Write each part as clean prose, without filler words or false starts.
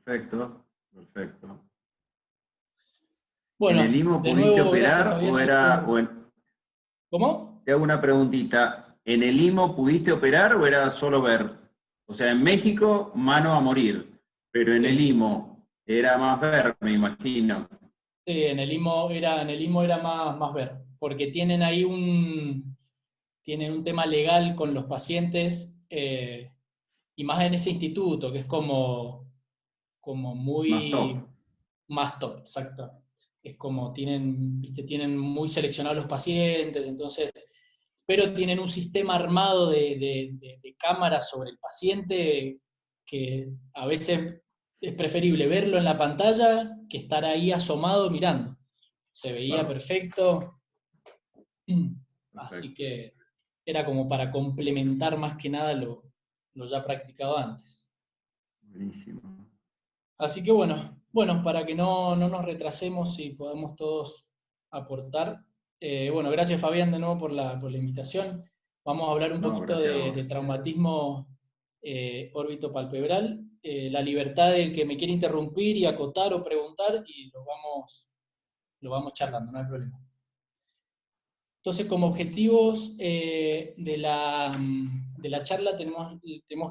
Perfecto, perfecto. ¿En el Bueno, IMO de pudiste nuevo, gracias operar Fabián o ahí era... por... ¿Cómo? Te hago una preguntita. ¿En el IMO pudiste operar o era solo ver? O sea, en México, mano a morir. Pero en el Sí, IMO era más ver, me imagino. sí, en el IMO era más ver, porque tienen un tema legal con los pacientes, y más en ese instituto, que es como Más top. muy más top, exacto. Es como tienen muy seleccionados los pacientes, entonces, pero tienen un sistema armado de cámaras sobre el paciente que a veces es preferible verlo en la pantalla que estar ahí asomado mirando. Se veía Claro, perfecto, así perfecto. que era como para complementar más que nada lo ya practicado antes. Buenísimo. Así que bueno, para que no nos retrasemos y podamos todos aportar. Bueno, gracias Fabián de nuevo por la invitación. Vamos a hablar un No, poquito gracias a de vos. traumatismo órbito-palpebral, la libertad del que me quiere interrumpir y acotar o preguntar, y lo vamos charlando, no hay problema. Entonces, como objetivos de la charla tenemos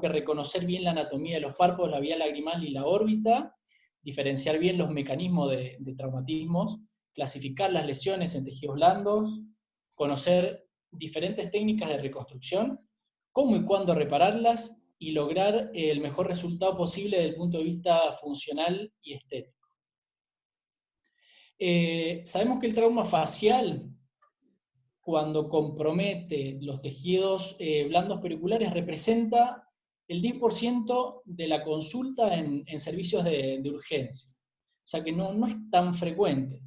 que reconocer bien la anatomía de los párpados, la vía lagrimal y la órbita, diferenciar bien los mecanismos de traumatismos, clasificar las lesiones en tejidos blandos, conocer diferentes técnicas de reconstrucción, cómo y cuándo repararlas y lograr el mejor resultado posible desde el punto de vista funcional y estético. Sabemos que el trauma facial, cuando compromete los tejidos blandos periculares, representa el 10% de la consulta en servicios de urgencia. O sea que no es tan frecuente.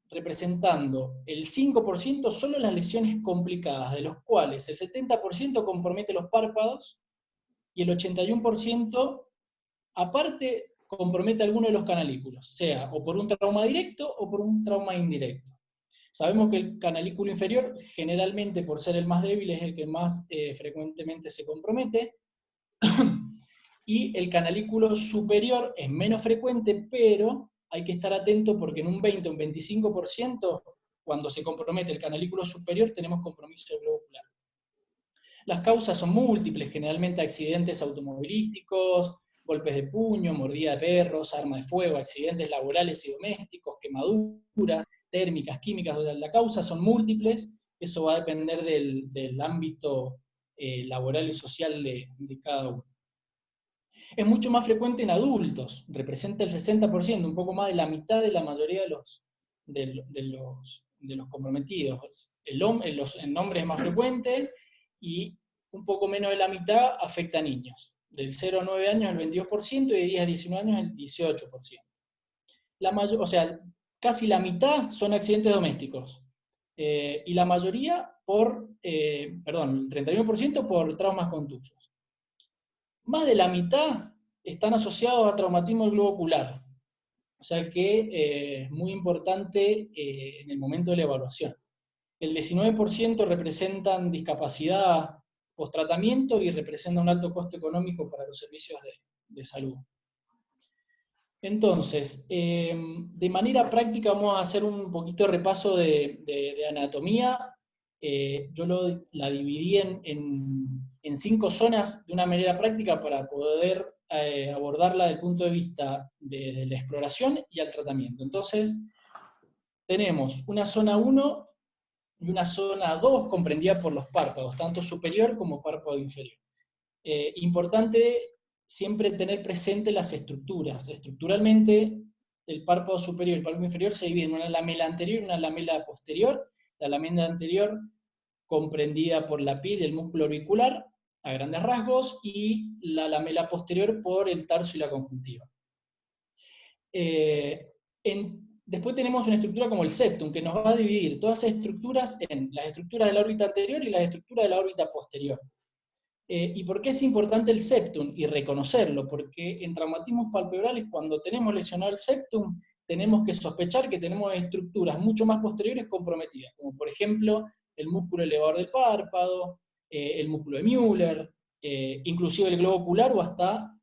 Representando el 5% solo las lesiones complicadas, de los cuales el 70% compromete los párpados y el 81% aparte compromete alguno de los canalículos, sea o por un trauma directo o por un trauma indirecto. Sabemos que el canalículo inferior, generalmente por ser el más débil, es el que más frecuentemente se compromete, y el canalículo superior es menos frecuente, pero hay que estar atento porque en un 20 o un 25%, cuando se compromete el canalículo superior, tenemos compromiso del globo ocular. Las causas son múltiples, generalmente accidentes automovilísticos, golpes de puño, mordida de perros, arma de fuego, accidentes laborales y domésticos, quemaduras térmicas, químicas. La causa son múltiples, eso va a depender del ámbito laboral y social de cada uno. Es mucho más frecuente en adultos, representa el 60%, un poco más de la mitad de la mayoría de los comprometidos. En hombres es más frecuente y un poco menos de la mitad afecta a niños. Del 0 a 9 años el 22% y de 10 a 19 años el 18%. O sea, casi la mitad son accidentes domésticos. Y la mayoría el 31% por traumas contusos. Más de la mitad están asociados a traumatismo del globo ocular. O sea que es muy importante en el momento de la evaluación. El 19% representan discapacidad post-tratamiento y representa un alto costo económico para los servicios de salud. Entonces, de manera práctica vamos a hacer un poquito de repaso de anatomía. Yo la dividí en 5 zonas de una manera práctica para poder abordarla desde el punto de vista de la exploración y al tratamiento. Entonces, tenemos una zona 1 y una zona 2 comprendida por los párpados, tanto superior como párpado inferior. Importante siempre tener presente las estructuras. Estructuralmente, el párpado superior y el párpado inferior se dividen en una lamela anterior y una lamela posterior. La lamela anterior comprendida por la piel y el músculo orbicular, a grandes rasgos, y la lamela posterior por el tarso y la conjuntiva. Después tenemos una estructura como el septum, que nos va a dividir todas esas estructuras en las estructuras de la órbita anterior y las estructuras de la órbita posterior. ¿Y por qué es importante el septum? Y reconocerlo, porque en traumatismos palpebrales, cuando tenemos lesionado el septum, tenemos que sospechar que tenemos estructuras mucho más posteriores comprometidas, como por ejemplo el músculo elevador del párpado, el músculo de Müller, inclusive el globo ocular o hasta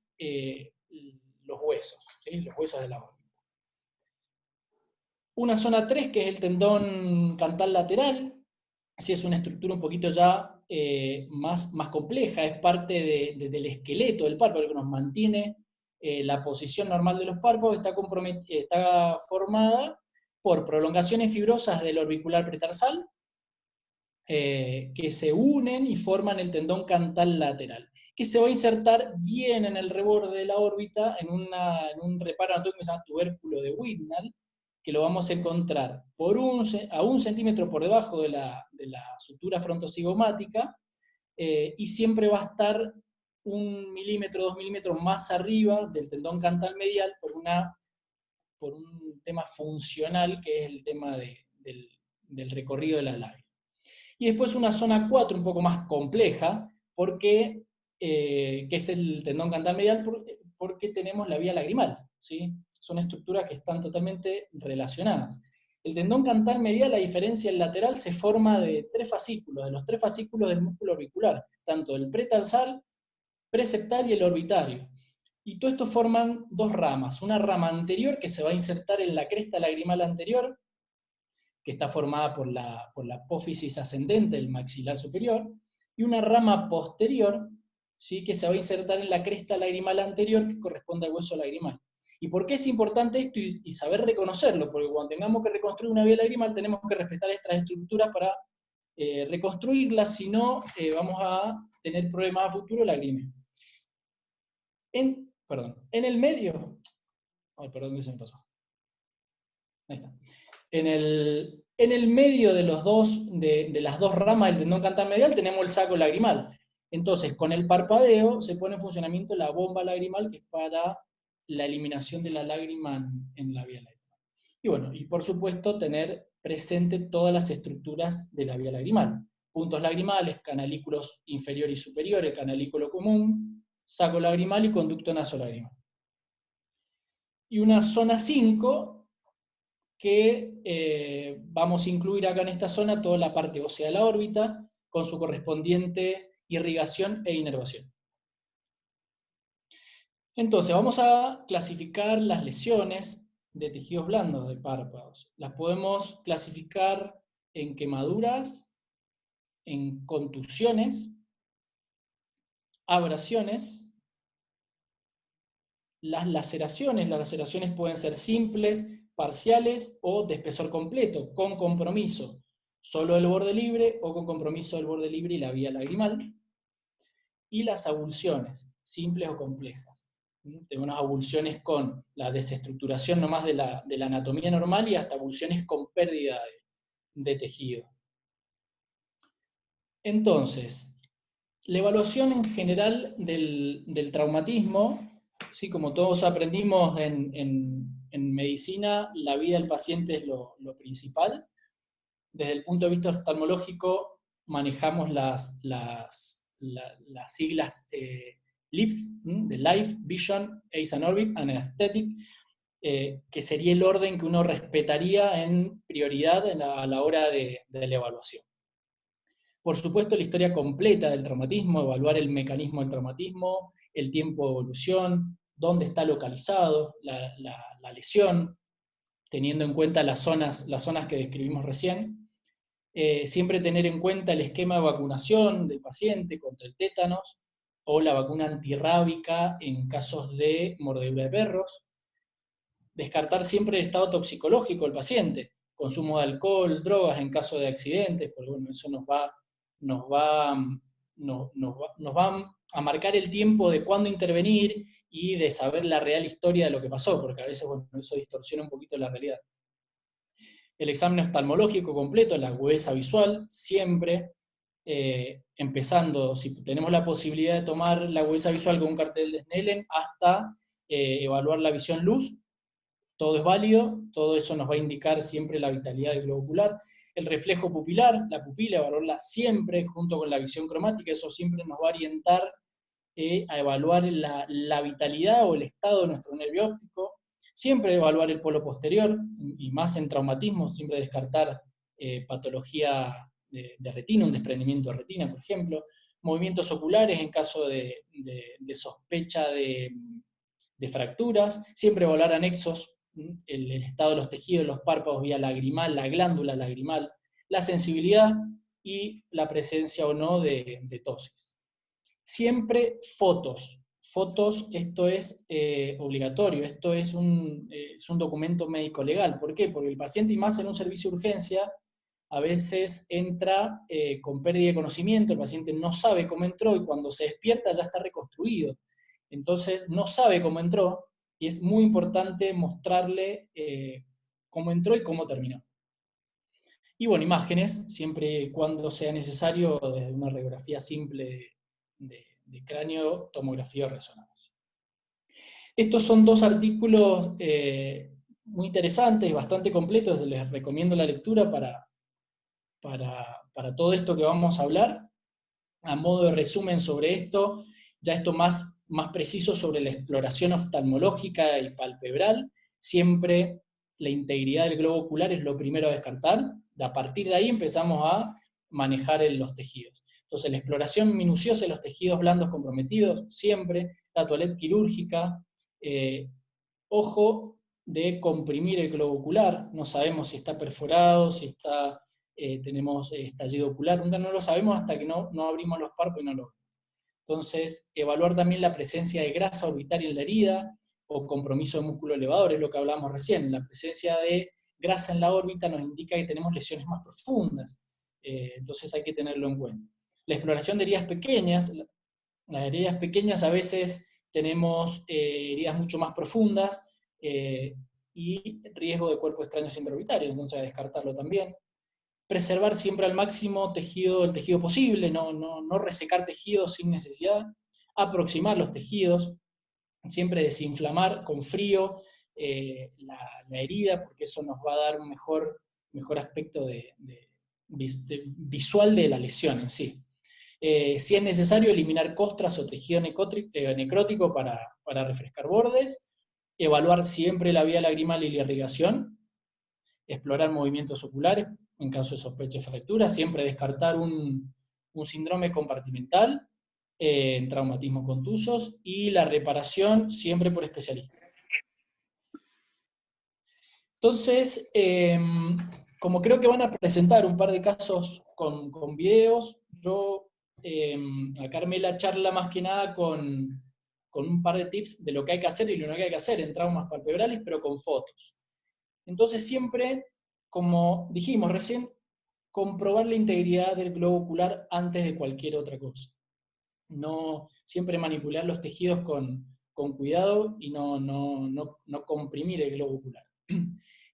los huesos, ¿sí? Los huesos de la órbita. Una zona 3, que es el tendón cantal lateral, sí es una estructura un poquito ya más compleja, es parte del esqueleto del párpado, que nos mantiene la posición normal de los párpados, está formada por prolongaciones fibrosas del orbicular pretarsal, que se unen y forman el tendón cantal lateral, que se va a insertar bien en el reborde de la órbita en un reparo anatómico que se llama tubérculo de Whitnall, que lo vamos a encontrar a 1 centímetro por debajo de la sutura frontocigomática, y siempre va a estar 1 milímetro, 2 milímetros más arriba del tendón cantal medial por un tema funcional, que es el tema del recorrido de la labia. Y después una zona 4 un poco más compleja, que es el tendón cantal medial, porque tenemos la vía lagrimal, ¿sí? Son estructuras que están totalmente relacionadas. El tendón cantal medial, a diferencia del lateral, se forma de 3 fascículos, de los 3 fascículos del músculo orbicular, tanto el pretarsal, preceptal y el orbitario. Y todo esto forman 2 ramas, una rama anterior que se va a insertar en la cresta lagrimal anterior, que está formada por la apófisis ascendente del maxilar superior, y una rama posterior, ¿sí?, que se va a insertar en la cresta lagrimal anterior, que corresponde al hueso lagrimal. ¿Y por qué es importante esto y saber reconocerlo? Porque cuando tengamos que reconstruir una vía lagrimal tenemos que respetar estas estructuras para reconstruirlas, si no vamos a tener problemas a futuro lagrimeos. En el medio, perdón que se me pasó. Ahí está. En el medio de las dos ramas del tendón cantal medial tenemos el saco lagrimal. Entonces, con el parpadeo se pone en funcionamiento la bomba lagrimal, que es para la eliminación de la lágrima en la vía lagrimal. Y bueno, y por supuesto tener presente todas las estructuras de la vía lagrimal. Puntos lagrimales, canalículos inferior y superior, el canalículo común, saco lagrimal y conducto nasolagrimal. Y una zona 5, que vamos a incluir acá en esta zona toda la parte ósea de la órbita, con su correspondiente irrigación e inervación. Entonces, vamos a clasificar las lesiones de tejidos blandos de párpados. Las podemos clasificar en quemaduras, en contusiones, abrasiones. Las laceraciones pueden ser simples, parciales o de espesor completo, con compromiso solo del borde libre o con compromiso del borde libre y la vía lagrimal. Y las avulsiones, simples o complejas. Tenemos unas avulsiones con la desestructuración nomás de la anatomía normal y hasta avulsiones con pérdida de tejido. Entonces, la evaluación en general del traumatismo, ¿sí? Como todos aprendimos en medicina, la vida del paciente es lo principal. Desde el punto de vista oftalmológico, manejamos las siglas LIVS, de Life, Vision, Eyes and Orbit, and Aesthetic, que sería el orden que uno respetaría en prioridad a la hora de la evaluación. Por supuesto, la historia completa del traumatismo, evaluar el mecanismo del traumatismo, el tiempo de evolución, dónde está localizado la lesión, teniendo en cuenta las zonas que describimos recién. Siempre tener en cuenta el esquema de vacunación del paciente contra el tétanos, o la vacuna antirrábica en casos de mordedura de perros. Descartar siempre el estado toxicológico del paciente, consumo de alcohol, drogas en caso de accidentes, porque bueno, eso nos va a marcar el tiempo de cuándo intervenir y de saber la real historia de lo que pasó, porque a veces bueno, eso distorsiona un poquito la realidad. El examen oftalmológico completo, la agudeza visual, siempre, empezando, si tenemos la posibilidad de tomar la agudeza visual con un cartel de Snellen, hasta evaluar la visión luz. Todo es válido, todo eso nos va a indicar siempre la vitalidad del globo ocular. El reflejo pupilar, la pupila, evaluarla siempre junto con la visión cromática, eso siempre nos va a orientar a evaluar la vitalidad o el estado de nuestro nervio óptico. Siempre evaluar el polo posterior, y más en traumatismo, siempre descartar patología de retina, un desprendimiento de retina, por ejemplo. Movimientos oculares en caso de sospecha de de fracturas, siempre evaluar anexos, el estado de los tejidos, los párpados vía lagrimal, la glándula lagrimal, la sensibilidad y la presencia o no de tosis. Siempre fotos. Fotos, esto es obligatorio, esto es un documento médico legal. ¿Por qué? Porque el paciente, y más en un servicio de urgencia, a veces entra con pérdida de conocimiento, el paciente no sabe cómo entró y cuando se despierta ya está reconstruido. Entonces no sabe cómo entró y es muy importante mostrarle cómo entró y cómo terminó. Y bueno, imágenes, siempre y cuando sea necesario, desde una radiografía simple de cráneo, tomografía o resonancia. Estos son dos artículos muy interesantes, bastante completos, les recomiendo la lectura para todo esto que vamos a hablar. A modo de resumen sobre esto, ya esto más preciso sobre la exploración oftalmológica y palpebral, siempre la integridad del globo ocular es lo primero a descartar, a partir de ahí empezamos a manejar los tejidos. Entonces la exploración minuciosa de los tejidos blandos comprometidos, siempre, la toilette quirúrgica, ojo de comprimir el globo ocular, no sabemos si está perforado, si está, tenemos estallido ocular, no lo sabemos hasta que no abrimos los párpados y no lo vemos. Entonces, evaluar también la presencia de grasa orbitaria en la herida, o compromiso de músculo elevador, es lo que hablábamos recién, la presencia de grasa en la órbita nos indica que tenemos lesiones más profundas, entonces hay que tenerlo en cuenta. La exploración de heridas pequeñas, las heridas pequeñas a veces tenemos heridas mucho más profundas, y riesgo de cuerpo extraño intraorbitario, entonces a descartarlo también. Preservar siempre al máximo el tejido posible, no resecar tejidos sin necesidad, aproximar los tejidos, siempre desinflamar con frío la herida, porque eso nos va a dar un mejor aspecto visual de la lesión en sí. Si es necesario, eliminar costras o tejido necrótico para refrescar bordes, evaluar siempre la vía lagrimal y la irrigación, explorar movimientos oculares en caso de sospecha de fractura, siempre descartar un síndrome compartimental en traumatismos contusos, y la reparación siempre por especialista. Entonces, como creo que van a presentar un par de casos con videos, yo acá armé la charla más que nada con un par de tips de lo que hay que hacer y lo que no hay que hacer en traumas palpebrales, pero con fotos. Entonces siempre, como dijimos recién, comprobar la integridad del globo ocular antes de cualquier otra cosa. No siempre manipular los tejidos con cuidado y no comprimir el globo ocular.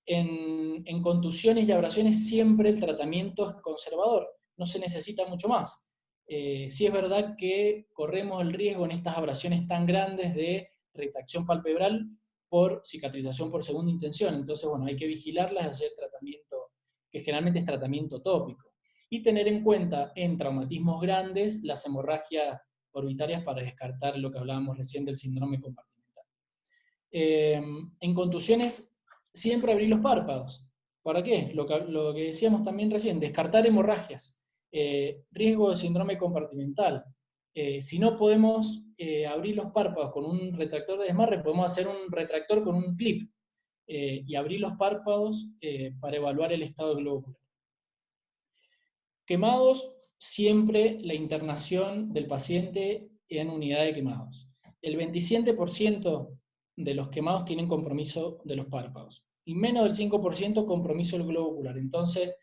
En contusiones y abrasiones siempre el tratamiento es conservador, no se necesita mucho más. Sí es verdad que corremos el riesgo en estas abrasiones tan grandes de retracción palpebral por cicatrización por segunda intención, entonces bueno, hay que vigilarlas y hacer el tratamiento, que generalmente es tratamiento tópico. Y tener en cuenta en traumatismos grandes las hemorragias orbitarias para descartar lo que hablábamos recién del síndrome compartimental. En contusiones, siempre abrir los párpados. ¿Para qué? Lo que decíamos también recién, descartar hemorragias, riesgo de síndrome compartimental. Si no podemos abrir los párpados con un retractor de desmarre, podemos hacer un retractor con un clip y abrir los párpados para evaluar el estado del globo ocular. Quemados, siempre la internación del paciente en unidad de quemados. El 27% de los quemados tienen compromiso de los párpados y menos del 5% compromiso del globo ocular. Entonces,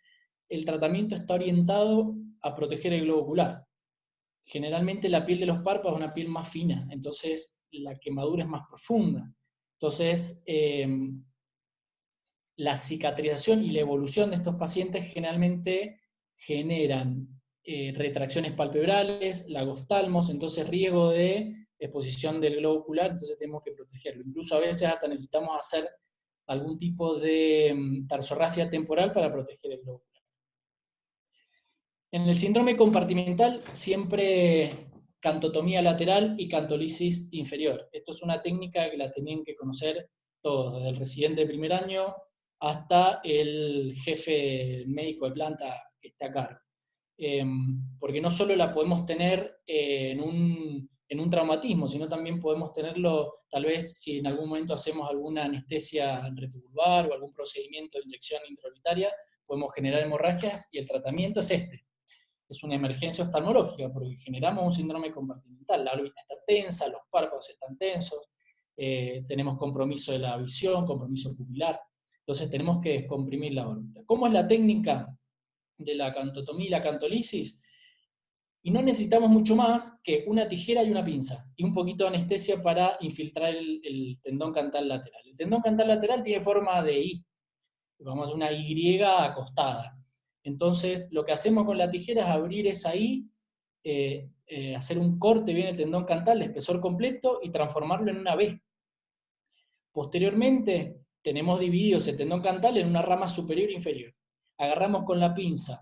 el tratamiento está orientado a proteger el globo ocular. Generalmente la piel de los párpados es una piel más fina, entonces la quemadura es más profunda. Entonces, la cicatrización y la evolución de estos pacientes generalmente generan retracciones palpebrales, lagoftalmos, entonces riesgo de exposición del globo ocular, entonces tenemos que protegerlo. Incluso a veces hasta necesitamos hacer algún tipo de tarsorrafia temporal para proteger el globo ocular. En el síndrome compartimental, siempre cantotomía lateral y cantolisis inferior. Esto es una técnica que la tenían que conocer todos, desde el residente de primer año hasta el jefe médico de planta que está a cargo. Porque no solo la podemos tener en en un traumatismo, sino también podemos tenerlo, tal vez, si en algún momento hacemos alguna anestesia retrovulvar o algún procedimiento de inyección intraorbitaria, podemos generar hemorragias, y el tratamiento es este. Es una emergencia oftalmológica, porque generamos un síndrome compartimental. La órbita está tensa, los párpados están tensos, tenemos compromiso de la visión, compromiso pupilar. Entonces tenemos que descomprimir la órbita. ¿Cómo es la técnica de la cantotomía y la cantolisis? Y no necesitamos mucho más que una tijera y una pinza, y un poquito de anestesia para infiltrar el tendón cantal lateral. El tendón cantal lateral tiene forma de I, vamos a hacer una Y acostada. Entonces, lo que hacemos con la tijera es abrir esa I, hacer un corte bien el tendón cantal de espesor completo y transformarlo en una B. Posteriormente, tenemos dividido ese tendón cantal en una rama superior e inferior. Agarramos con la pinza,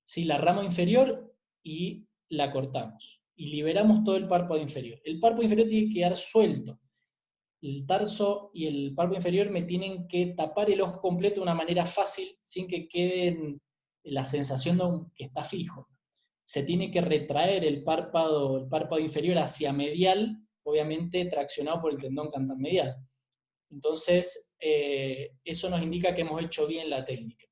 ¿sí?, la rama inferior y la cortamos. Y liberamos todo el párpado inferior. El párpado inferior tiene que quedar suelto. El tarso y el párpado inferior me tienen que tapar el ojo completo de una manera fácil, sin que quede la sensación de que está fijo. Se tiene que retraer el párpado inferior hacia medial, obviamente traccionado por el tendón cantal medial. Entonces, eso nos indica que hemos hecho bien la técnica.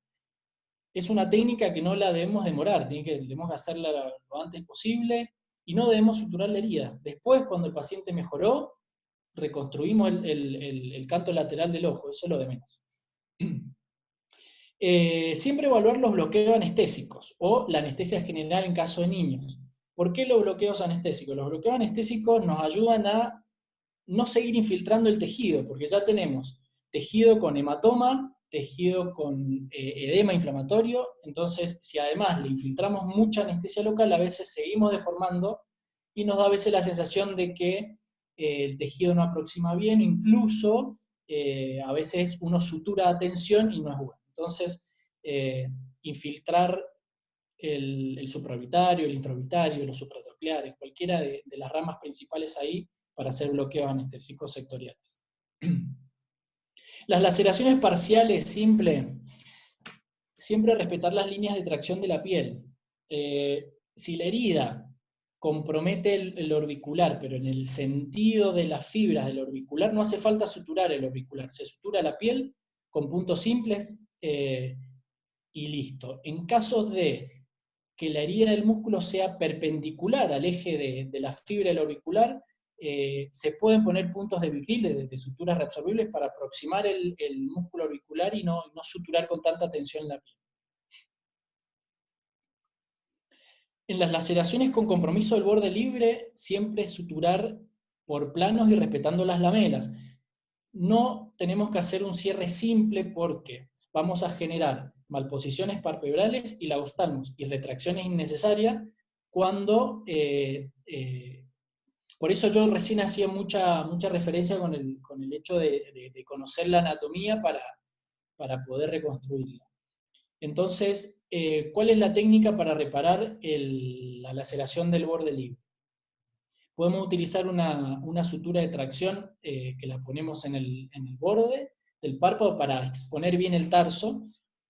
Es una técnica que no la debemos demorar, debemos hacerla lo antes posible, y no debemos suturar la herida. Después, cuando el paciente mejoró, reconstruimos el canto lateral del ojo, eso es lo de menos. Siempre evaluar los bloqueos anestésicos, o la anestesia general en caso de niños. ¿Por qué los bloqueos anestésicos? Los bloqueos anestésicos nos ayudan a no seguir infiltrando el tejido, porque ya tenemos tejido con hematoma, tejido con edema inflamatorio. Entonces, si además le infiltramos mucha anestesia local, a veces seguimos deformando, y nos da a veces la sensación de que el tejido no aproxima bien, incluso a veces uno sutura a tensión y no es bueno. Entonces, infiltrar el supraorbitario, el infraorbitario, los supratropiares, cualquiera de las ramas principales ahí, para hacer bloqueos anestésicos sectoriales. Las laceraciones parciales, siempre respetar las líneas de tracción de la piel. Si la herida compromete el orbicular, pero en el sentido de las fibras del orbicular, no hace falta suturar el orbicular, se sutura la piel con puntos simples y listo. En caso de que la herida del músculo sea perpendicular al eje de la fibra del orbicular, se pueden poner puntos de Vicryl, de suturas reabsorbibles, para aproximar el músculo orbicular y no suturar con tanta tensión la piel. En las laceraciones con compromiso del borde libre, siempre suturar por planos y respetando las lamelas. No tenemos que hacer un cierre simple, porque vamos a generar malposiciones palpebrales y lagostalmos y retracciones innecesarias cuando... por eso yo recién hacía mucha referencia con el hecho de conocer la anatomía para poder reconstruirla. Entonces, ¿cuál es la técnica para reparar la laceración del borde libre? Podemos utilizar una sutura de tracción que la ponemos en el borde del párpado para exponer bien el tarso.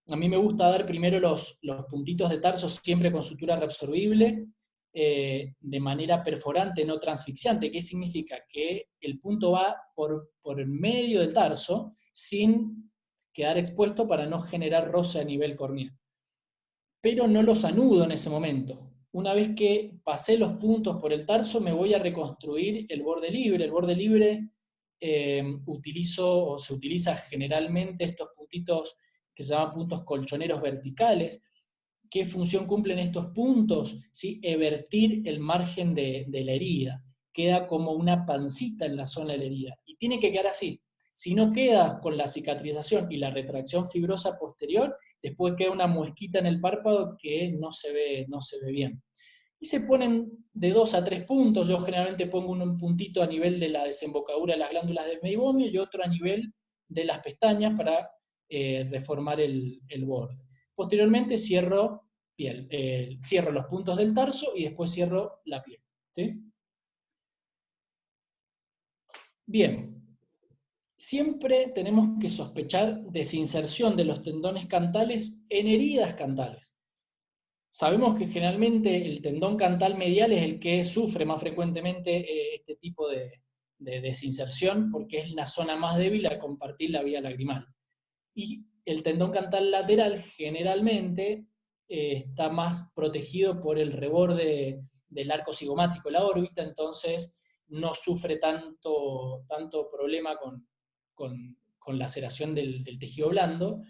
A mí me gusta dar primero los puntitos de tarso siempre con sutura reabsorbible, de manera perforante, no transfixiante. ¿Qué significa? Que el punto va por medio del tarso sin quedar expuesto, para no generar roce a nivel corneal. Pero no los anudo en ese momento. Una vez que pasé los puntos por el tarso, me voy a reconstruir el borde libre. El borde libre se utiliza generalmente estos puntitos que se llaman puntos colchoneros verticales. ¿Qué función cumplen estos puntos? ¿Sí? Evertir el margen de la herida. Queda como una pancita en la zona de la herida. Y tiene que quedar así. Si no queda con la cicatrización y la retracción fibrosa posterior, después queda una muesquita en el párpado que no se ve bien. Y se ponen de 2 a 3 puntos. Yo generalmente pongo un puntito a nivel de la desembocadura de las glándulas del meibomio y otro a nivel de las pestañas para reformar el borde. Posteriormente cierro piel, cierro los puntos del tarso y después cierro la piel. ¿Sí? Bien. Siempre tenemos que sospechar desinserción de los tendones cantales en heridas cantales. Sabemos que generalmente el tendón cantal medial es el que sufre más frecuentemente este tipo de desinserción, porque es la zona más débil a compartir la vía lagrimal. Y el tendón cantal lateral generalmente está más protegido por el reborde del arco cigomático, la órbita, entonces no sufre tanto problema con laceración del tejido blando.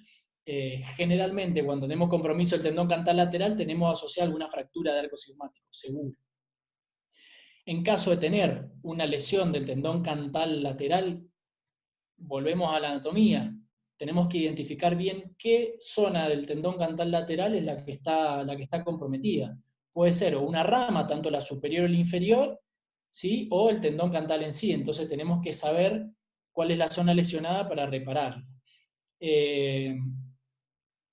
Generalmente cuando tenemos compromiso del tendón cantal lateral tenemos asociada alguna fractura de arco cigomático, seguro. En caso de tener una lesión del tendón cantal lateral, volvemos a la anatomía, tenemos que identificar bien qué zona del tendón cantal lateral es la que está comprometida. Puede ser o una rama, tanto la superior o la inferior, ¿sí? O el tendón cantal en sí. Entonces tenemos que saber cuál es la zona lesionada para repararla.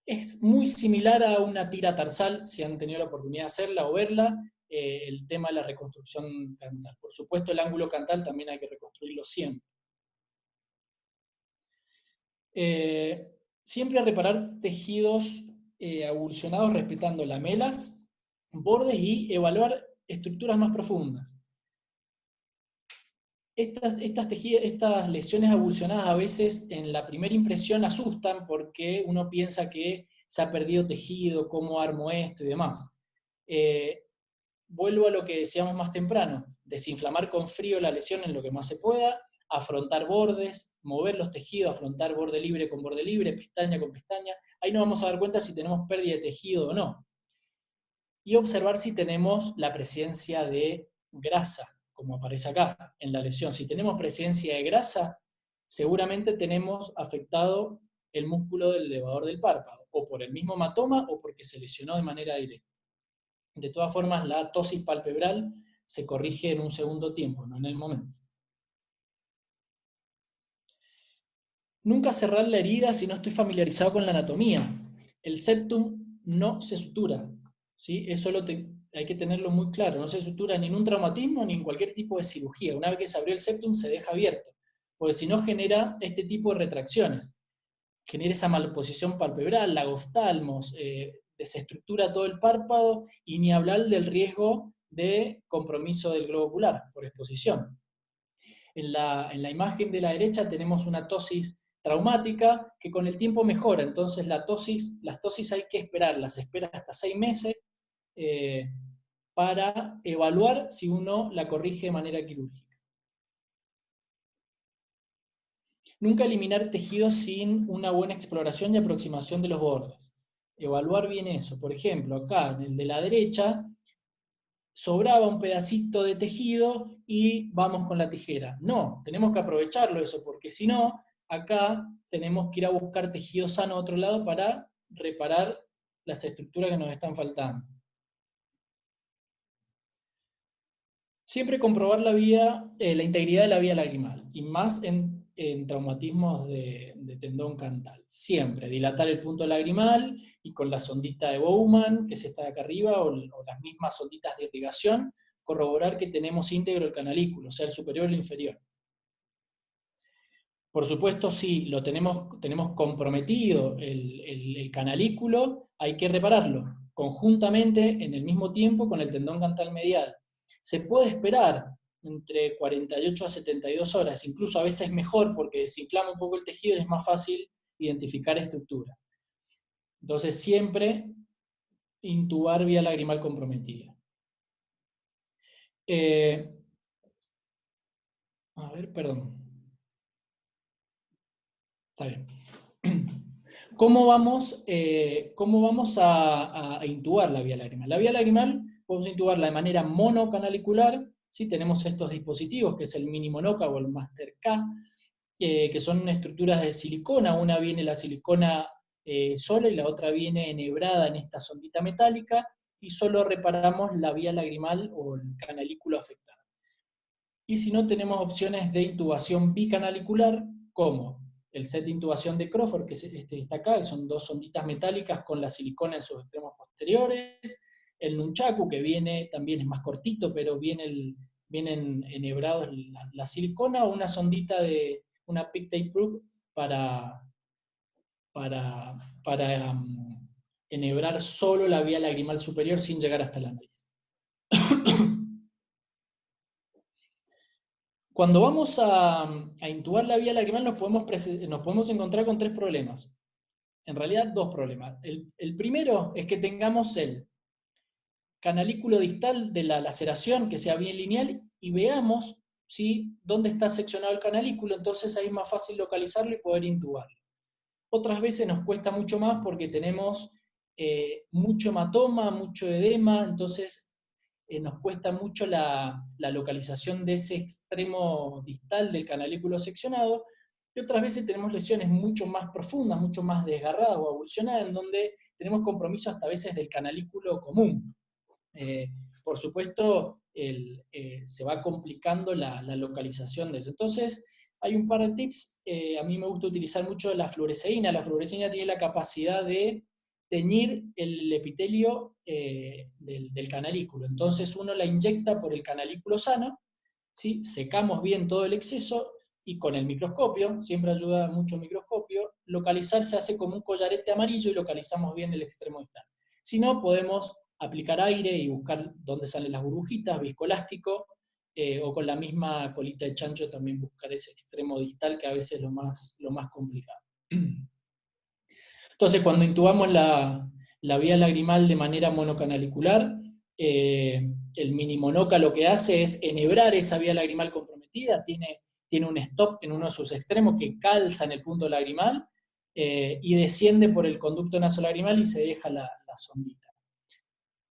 Es muy similar a una tira tarsal, si han tenido la oportunidad de hacerla o verla, el tema de la reconstrucción cantal. Por supuesto, el ángulo cantal también hay que reconstruirlo siempre. Siempre reparar tejidos avulsionados respetando lamelas, bordes y evaluar estructuras más profundas. Estas lesiones avulsionadas a veces en la primera impresión asustan porque uno piensa que se ha perdido tejido, cómo armo esto y demás. Vuelvo a lo que decíamos más temprano, desinflamar con frío la lesión en lo que más se pueda, afrontar bordes, mover los tejidos, afrontar borde libre con borde libre, pestaña con pestaña. Ahí nos vamos a dar cuenta si tenemos pérdida de tejido o no. Y observar si tenemos la presencia de grasa, como aparece acá en la lesión. Si tenemos presencia de grasa, seguramente tenemos afectado el músculo del elevador del párpado, o por el mismo hematoma o porque se lesionó de manera directa. De todas formas, la tosis palpebral se corrige en un segundo tiempo, no en el momento. Nunca cerrar la herida si no estoy familiarizado con la anatomía. El septum no se sutura, ¿sí? Eso hay que tenerlo muy claro. No se sutura ni en un traumatismo ni en cualquier tipo de cirugía. Una vez que se abrió el septum se deja abierto, porque si no genera este tipo de retracciones. Genera esa malposición palpebral, lagoftalmos, desestructura todo el párpado y ni hablar del riesgo de compromiso del globo ocular por exposición. En la imagen de la derecha tenemos una tosis traumática que con el tiempo mejora, entonces las tosis hay que esperarlas, se espera hasta 6 meses para evaluar si uno la corrige de manera quirúrgica. Nunca eliminar tejidos sin una buena exploración y aproximación de los bordes. Evaluar bien eso. Por ejemplo, acá en el de la derecha sobraba un pedacito de tejido y vamos con la tijera. No, tenemos que aprovecharlo eso, porque si no, acá tenemos que ir a buscar tejido sano a otro lado para reparar las estructuras que nos están faltando. Siempre comprobar la integridad de la vía lagrimal, y más en traumatismos de tendón cantal. Siempre dilatar el punto lagrimal y con la sondita de Bowman, que es esta de acá arriba, o las mismas sonditas de irrigación, corroborar que tenemos íntegro el canalículo, o sea, el superior o el inferior. Por supuesto, si lo tenemos comprometido el canalículo, hay que repararlo conjuntamente en el mismo tiempo con el tendón cantal medial. Se puede esperar entre 48 a 72 horas, incluso a veces mejor porque desinflama un poco el tejido y es más fácil identificar estructuras. Entonces siempre intubar vía lagrimal comprometida. A ver, perdón. Está bien. ¿Cómo vamos a intubar la vía lagrimal? La vía lagrimal podemos intubarla de manera monocanalicular, ¿sí? Tenemos estos dispositivos, que es el Mini Monoca o el Master K, que son estructuras de silicona. Una viene la silicona sola y la otra viene enhebrada en esta sondita metálica, y solo reparamos la vía lagrimal o el canalículo afectado. Y si no, tenemos opciones de intubación bicanalicular, como el set de intubación de Crawford, que está acá, que son 2 sonditas metálicas con la silicona en sus extremos posteriores. El nunchaku, que también es más cortito, pero vienen enhebrados la silicona, o una sondita de una PIC tape proof para enhebrar solo la vía lagrimal superior sin llegar hasta la nariz. Cuando vamos a intubar la vía lagrimal nos podemos encontrar con 3 problemas. En realidad 2 problemas. El primero es que tengamos el canalículo distal de la laceración que sea bien lineal y veamos, ¿sí?, dónde está seccionado el canalículo, entonces ahí es más fácil localizarlo y poder intubarlo. Otras veces nos cuesta mucho más porque tenemos mucho hematoma, mucho edema, entonces nos cuesta mucho la localización de ese extremo distal del canalículo seccionado, y otras veces tenemos lesiones mucho más profundas, mucho más desgarradas o avulsionadas, en donde tenemos compromiso hasta a veces del canalículo común. Por supuesto, se va complicando la localización de eso. Entonces, hay un par de tips. A mí me gusta utilizar mucho la fluoresceína. La fluoresceína tiene la capacidad de teñir el epitelio del canalículo. Entonces uno la inyecta por el canalículo sano, ¿sí? Secamos bien todo el exceso y con el microscopio, siempre ayuda mucho el microscopio, localizar se hace como un collarete amarillo y localizamos bien el extremo distal. Si no, podemos aplicar aire y buscar dónde salen las burbujitas, viscoelástico, o con la misma colita de chancho también buscar ese extremo distal, que a veces es lo más complicado. Entonces, cuando intubamos la vía lagrimal de manera monocanalicular, el mini monoca lo que hace es enhebrar esa vía lagrimal comprometida, tiene un stop en uno de sus extremos que calza en el punto lagrimal, y desciende por el conducto nasolagrimal y se deja la sondita.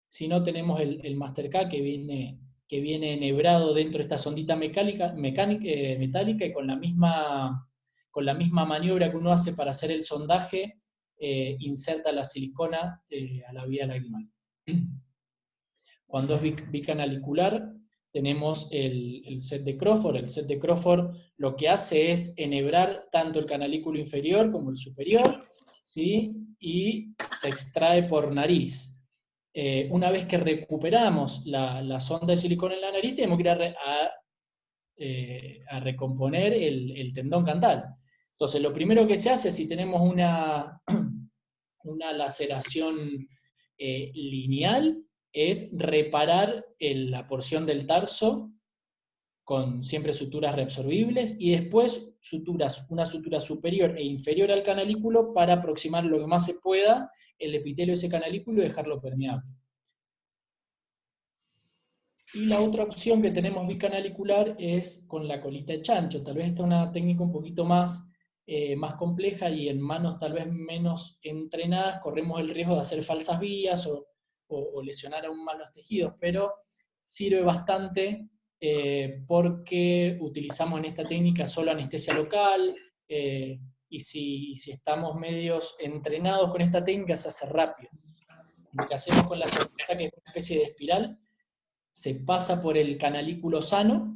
Si no, tenemos el Master K que viene enhebrado dentro de esta sondita metálica y con la misma maniobra que uno hace para hacer el sondaje, inserta la silicona a la vía lagrimal. Cuando es bicanalicular, tenemos el set de Crawford. El set de Crawford lo que hace es enhebrar tanto el canalículo inferior como el superior, ¿sí? Y se extrae por nariz. Una vez que recuperamos la sonda de silicona en la nariz, tenemos que ir a recomponer el tendón cantal. Entonces, lo primero que se hace, si tenemos una laceración lineal, es reparar la porción del tarso con siempre suturas reabsorbibles, y después una sutura superior e inferior al canalículo para aproximar lo que más se pueda el epitelio de ese canalículo y dejarlo permeable. Y la otra opción que tenemos bicanalicular es con la colita de chancho. Tal vez esta es una técnica un poquito más compleja, y en manos tal vez menos entrenadas corremos el riesgo de hacer falsas vías o lesionar aún más los tejidos, pero sirve bastante porque utilizamos en esta técnica solo anestesia local, y si estamos medios entrenados con esta técnica se hace rápido. Lo que hacemos con la sonda, que es una especie de espiral, se pasa por el canalículo sano.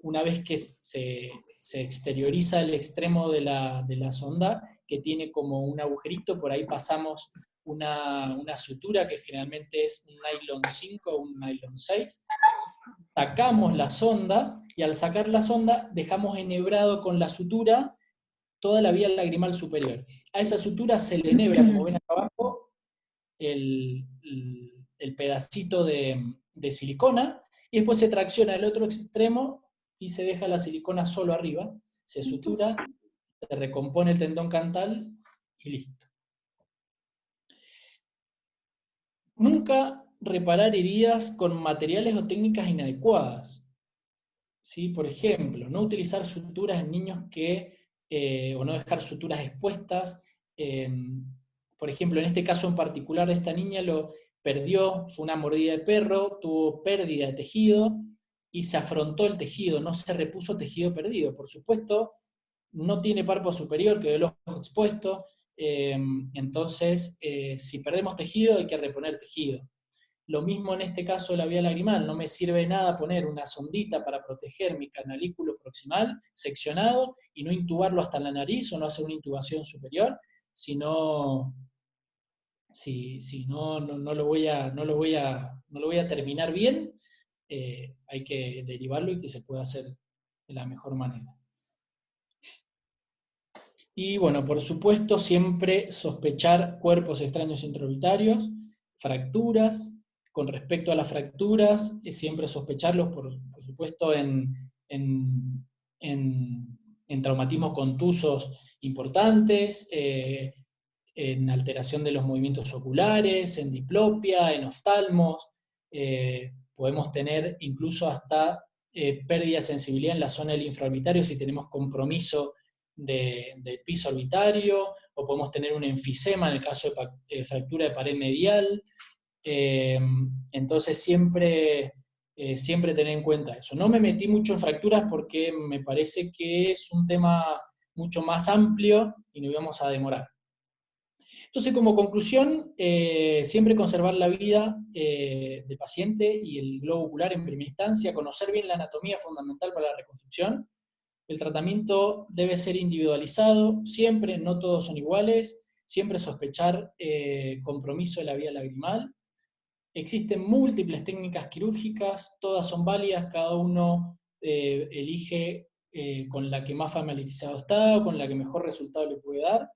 Una vez que se exterioriza el extremo de la sonda, que tiene como un agujerito, por ahí pasamos una sutura que generalmente es un nylon 5 o un nylon 6, sacamos la sonda, y al sacar la sonda dejamos enhebrado con la sutura toda la vía lagrimal superior. A esa sutura se le enhebra, como ven acá abajo, el pedacito de silicona, y después se tracciona el otro extremo y se deja la silicona solo arriba, se sutura, se recompone el tendón cantal y listo. Nunca reparar heridas con materiales o técnicas inadecuadas. ¿Sí? Por ejemplo, no utilizar suturas en niños o no dejar suturas expuestas. Por ejemplo, en este caso en particular, esta niña lo perdió, fue una mordida de perro, tuvo pérdida de tejido y se afrontó el tejido, no se repuso tejido perdido. Por supuesto, no tiene párpado superior, quedó el ojo expuesto, entonces si perdemos tejido hay que reponer tejido. Lo mismo en este caso de la vía lagrimal, no me sirve de nada poner una sondita para proteger mi canalículo proximal seccionado y no intubarlo hasta la nariz o no hacer una intubación superior, si no lo voy a terminar bien. Hay que derivarlo y que se pueda hacer de la mejor manera. Y bueno, por supuesto, siempre sospechar cuerpos extraños intraorbitarios, fracturas. Con respecto a las fracturas, siempre sospecharlos, por supuesto, en- en traumatismos contusos importantes, en alteración de los movimientos oculares, en diplopia, en oftalmos. Podemos tener incluso hasta pérdida de sensibilidad en la zona del infraorbitario si tenemos compromiso del piso orbitario, o podemos tener un enfisema en el caso de fractura de pared medial. Entonces siempre tener en cuenta eso. No me metí mucho en fracturas porque me parece que es un tema mucho más amplio y nos íbamos a demorar. Entonces, como conclusión, siempre conservar la vida del paciente y el globo ocular en primera instancia, conocer bien la anatomía fundamental para la reconstrucción. El tratamiento debe ser individualizado, siempre, no todos son iguales, siempre sospechar compromiso de la vía lagrimal. Existen múltiples técnicas quirúrgicas, todas son válidas, cada uno elige con la que más familiarizado está o con la que mejor resultado le puede dar.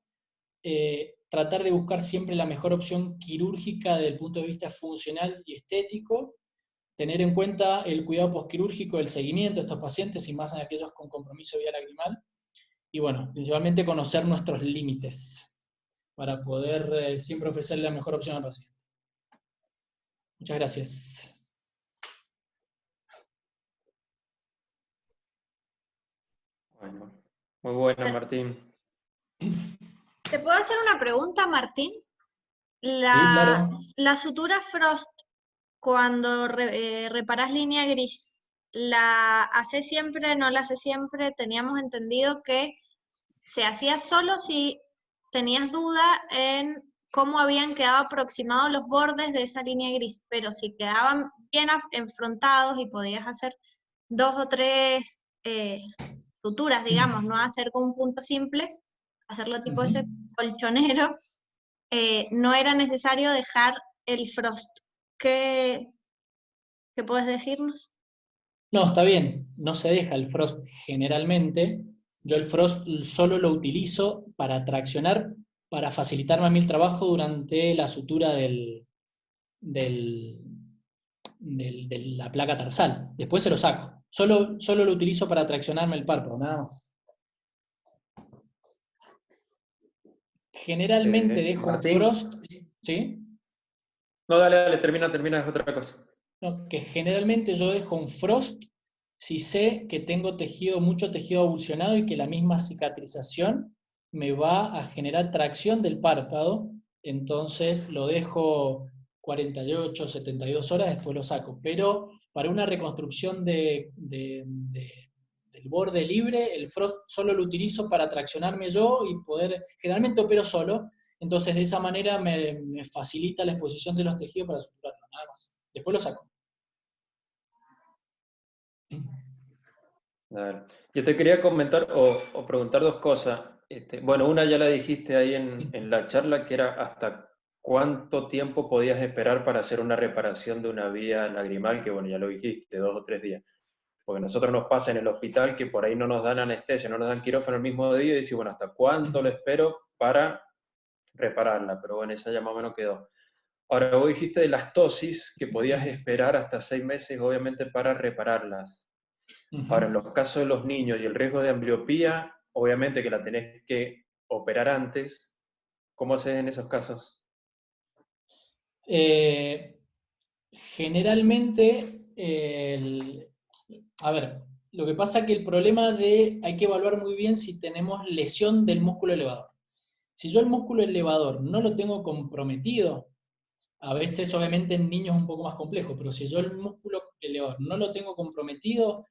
Tratar de buscar siempre la mejor opción quirúrgica desde el punto de vista funcional y estético, tener en cuenta el cuidado posquirúrgico, el seguimiento de estos pacientes y más en aquellos con compromiso de vía lagrimal, y bueno, principalmente conocer nuestros límites para poder siempre ofrecerle la mejor opción al paciente. Muchas gracias. Bueno, muy bueno, Martín. ¿Te puedo hacer una pregunta, Martín? Sí, claro. La sutura Frost, cuando reparás línea gris, ¿la hace siempre, no la hace siempre? Teníamos entendido que se hacía solo si tenías duda en cómo habían quedado aproximados los bordes de esa línea gris, pero si quedaban bien enfrontados y podías hacer 2 o 3 suturas, digamos, no hacer con un punto simple, hacerlo tipo ese colchonero, no era necesario dejar el frost. ¿Qué puedes decirnos? No, está bien, no se deja el frost generalmente. Yo el frost solo lo utilizo para traccionar, para facilitarme a mí el trabajo durante la sutura de la placa tarsal. Después se lo saco. Solo lo utilizo para traccionarme el párpado, nada más. Generalmente dejo un Martín. frost, ¿sí? No, dale, termina, es otra cosa. No, que generalmente yo dejo un frost si sé que tengo mucho tejido avulsionado y que la misma cicatrización me va a generar tracción del párpado, entonces lo dejo 48, 72 horas, después lo saco. Pero para una reconstrucción del borde libre, el frost solo lo utilizo para traccionarme yo y poder, generalmente opero solo, entonces de esa manera me facilita la exposición de los tejidos para suturarlo, nada más. Después lo saco. A ver, yo te quería comentar o preguntar dos cosas. Bueno, una ya la dijiste ahí en la charla, que era hasta cuánto tiempo podías esperar para hacer una reparación de una vía lagrimal, que bueno, ya lo dijiste, 2 o 3 días. Porque a nosotros nos pasa en el hospital que por ahí no nos dan anestesia, no nos dan quirófano el mismo día, y decís, bueno, ¿hasta cuánto lo espero para repararla? Pero bueno, esa ya más o menos quedó. Ahora, vos dijiste de las tosis, que podías esperar hasta 6 meses, obviamente, para repararlas. Ahora, en los casos de los niños y el riesgo de ambliopía, obviamente que la tenés que operar antes. ¿Cómo haces en esos casos? Generalmente, a ver, lo que pasa es que el problema hay que evaluar muy bien si tenemos lesión del músculo elevador. Si yo el músculo elevador no lo tengo comprometido, a veces obviamente en niños es un poco más complejo, pero si yo el músculo elevador no lo tengo comprometido,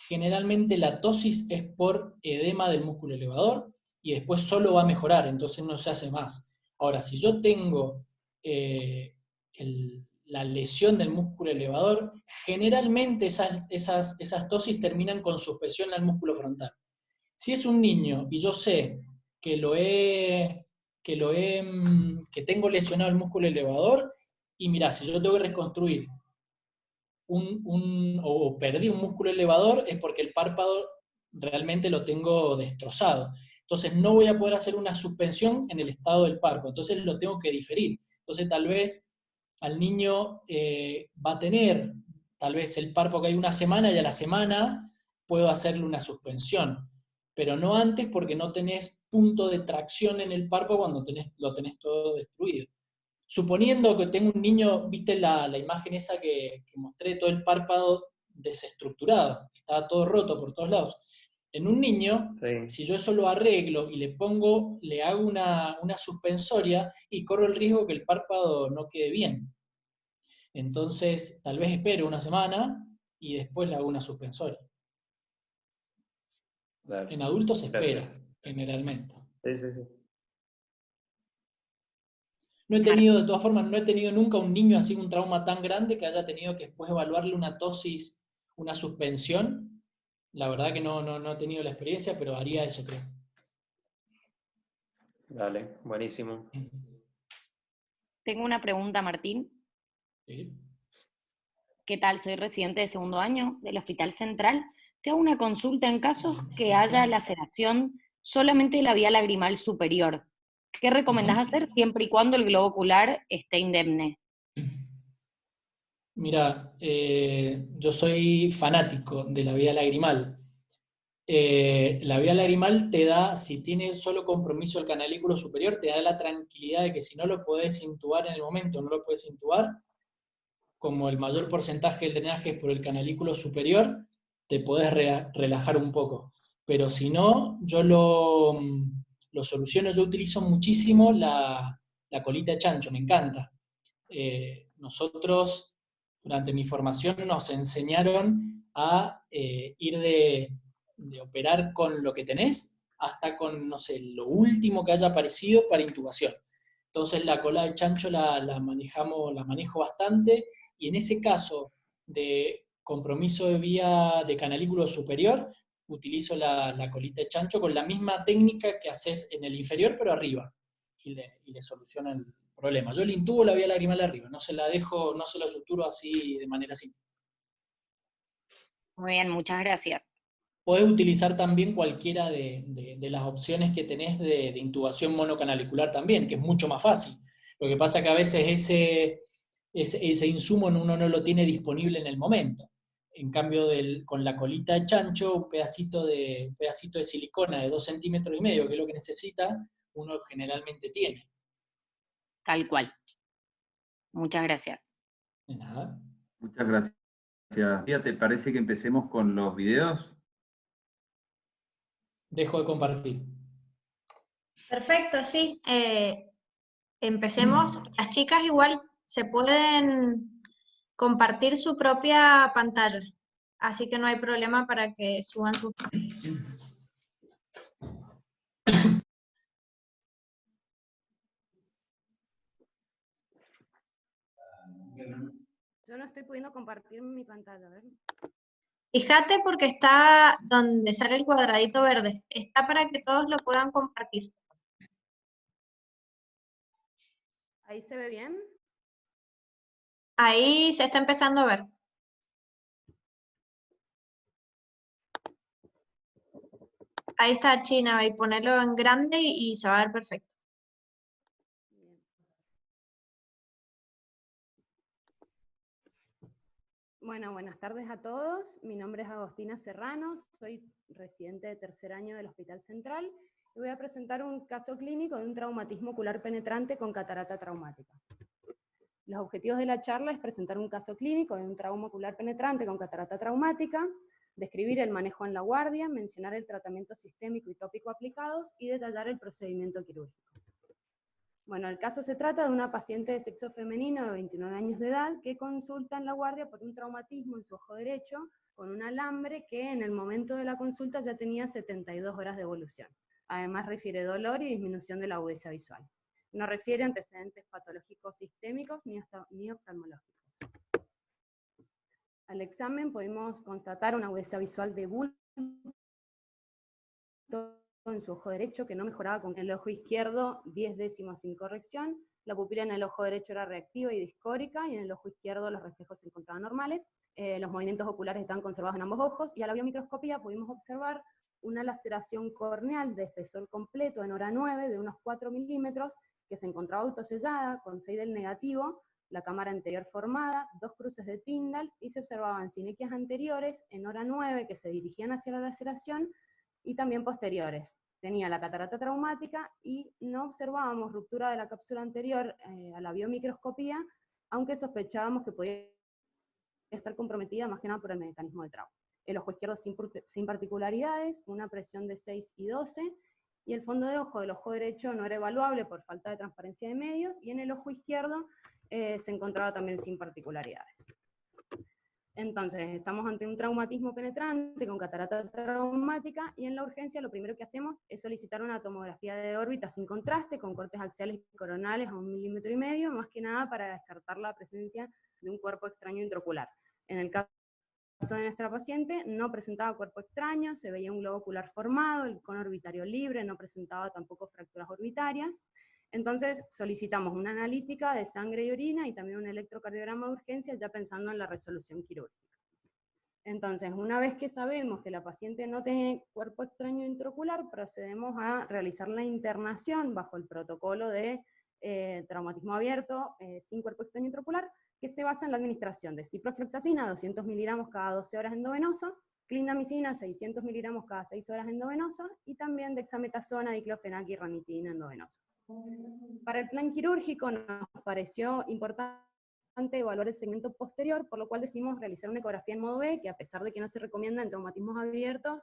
generalmente la tosis es por edema del músculo elevador y después solo va a mejorar, entonces no se hace más. Ahora, si yo tengo la lesión del músculo elevador, generalmente esas tosis terminan con suspensión al músculo frontal. Si es un niño y yo sé que que tengo lesionado el músculo elevador, y mira, si yo tengo que reconstruir o perdí un músculo elevador, es porque el párpado realmente lo tengo destrozado. Entonces no voy a poder hacer una suspensión en el estado del párpado, entonces lo tengo que diferir. Entonces tal vez al niño va a tener tal vez el párpado que hay una semana y a la semana puedo hacerle una suspensión, pero no antes porque no tenés punto de tracción en el párpado cuando lo tenés todo destruido. Suponiendo que tengo un niño, viste la imagen esa que mostré, todo el párpado desestructurado, estaba todo roto por todos lados. En un niño, Sí. si yo eso lo arreglo y le hago una suspensoria y corro el riesgo que el párpado no quede bien. Entonces, tal vez espero una semana y después le hago una suspensoria. Dale. En adultos se espera, Gracias. generalmente. Sí, sí, sí. No he tenido, de todas formas, no he tenido nunca un niño así un trauma tan grande que haya tenido que después evaluarle una tosis, una suspensión. La verdad que no he tenido la experiencia, pero haría eso, creo. Dale, buenísimo. Tengo una pregunta, Martín. Sí. ¿Qué tal? Soy residente de segundo año del Hospital Central. Te hago una consulta en casos que haya laceración solamente de la vía lagrimal superior. ¿Qué recomendás hacer siempre y cuando el globo ocular esté indemne? Mira, yo soy fanático de la vía lagrimal. La vía lagrimal te da, si tiene solo compromiso el canalículo superior, te da la tranquilidad de que si no lo podés intubar en el momento, no lo puedes intubar, como el mayor porcentaje del drenaje es por el canalículo superior, te podés relajar un poco. Pero si no, yo lo soluciono, yo utilizo muchísimo la colita de chancho, me encanta. Nosotros, durante mi formación, nos enseñaron a ir de operar con lo que tenés hasta con, no sé, lo último que haya aparecido para intubación. Entonces la cola de chancho la manejo bastante, y en ese caso de compromiso de vía de canalículo superior, utilizo la colita de chancho con la misma técnica que haces en el inferior, pero arriba, y le soluciona el problema. Yo le intubo la vía lagrimal arriba, no se la dejo, no se la suturo así de manera simple. Muy bien, muchas gracias. Podés utilizar también cualquiera de las opciones que tenés de intubación monocanalicular también, que es mucho más fácil. Lo que pasa que a veces ese insumo uno no lo tiene disponible en el momento. En cambio, con la colita de chancho, un pedacito de silicona de 2,5 centímetros, que es lo que necesita, uno generalmente tiene. Tal cual. Muchas gracias. De nada. Muchas gracias. Tía, ¿te parece que empecemos con los videos? Dejo de compartir. Perfecto, sí. Empecemos. Las chicas igual se pueden compartir su propia pantalla, así que no hay problema para que suban sus... Yo no estoy pudiendo compartir mi pantalla, a ver. Fíjate porque está donde sale el cuadradito verde. Está para que todos lo puedan compartir. ¿Ahí se ve bien? Ahí se está empezando a ver. Ahí está China, y ponerlo en grande y se va a ver perfecto. Bien. Bueno, buenas tardes a todos. Mi nombre es Agostina Serrano, soy residente de tercer año del Hospital Central y voy a presentar un caso clínico de un traumatismo ocular penetrante con catarata traumática. Los objetivos de la charla es presentar un caso clínico de un trauma ocular penetrante con catarata traumática, describir el manejo en la guardia, mencionar el tratamiento sistémico y tópico aplicados y detallar el procedimiento quirúrgico. Bueno, el caso se trata de una paciente de sexo femenino de 29 años de edad que consulta en la guardia por un traumatismo en su ojo derecho con un alambre que en el momento de la consulta ya tenía 72 horas de evolución. Además refiere dolor y disminución de la agudeza visual. No refiere antecedentes patológicos sistémicos ni oftalmológicos. Al examen pudimos constatar una agudeza visual de bulto en su ojo derecho que no mejoraba con el ojo izquierdo 10 décimas sin corrección. La pupila en el ojo derecho era reactiva y discórica, y en el ojo izquierdo los reflejos se encontraban normales. Los movimientos oculares estaban conservados en ambos ojos, y a la biomicroscopía pudimos observar una laceración corneal de espesor completo en hora 9 de unos 4 milímetros, que se encontraba autosellada con Seidel negativo, la cámara anterior formada, 2 cruces de Tyndall, y se observaban sinequias anteriores en hora 9 que se dirigían hacia la laceración, y también posteriores. Tenía la catarata traumática y no observábamos ruptura de la cápsula anterior a la biomicroscopía, aunque sospechábamos que podía estar comprometida más que nada por el mecanismo de trauma. El ojo izquierdo sin particularidades, una presión de 6 y 12, y el fondo de ojo del ojo derecho no era evaluable por falta de transparencia de medios, y en el ojo izquierdo se encontraba también sin particularidades. Entonces, estamos ante un traumatismo penetrante con catarata traumática, y en la urgencia lo primero que hacemos es solicitar una tomografía de órbita sin contraste, con cortes axiales y coronales a 1,5 milímetros, más que nada para descartar la presencia de un cuerpo extraño intraocular. En el caso de nuestra paciente, no presentaba cuerpo extraño, se veía un globo ocular formado, el cono orbitario libre, no presentaba tampoco fracturas orbitarias. Entonces solicitamos una analítica de sangre y orina y también un electrocardiograma de urgencia, ya pensando en la resolución quirúrgica. Entonces, una vez que sabemos que la paciente no tiene cuerpo extraño intraocular, procedemos a realizar la internación bajo el protocolo de traumatismo abierto sin cuerpo extraño intraocular, que se basa en la administración de ciprofloxacina, 200 miligramos cada 12 horas endovenoso, clindamicina, 600 miligramos cada 6 horas endovenoso, y también dexametasona, diclofenac y ranitidina endovenoso. Para el plan quirúrgico nos pareció importante evaluar el segmento posterior, por lo cual decidimos realizar una ecografía en modo B, que a pesar de que no se recomienda en traumatismos abiertos,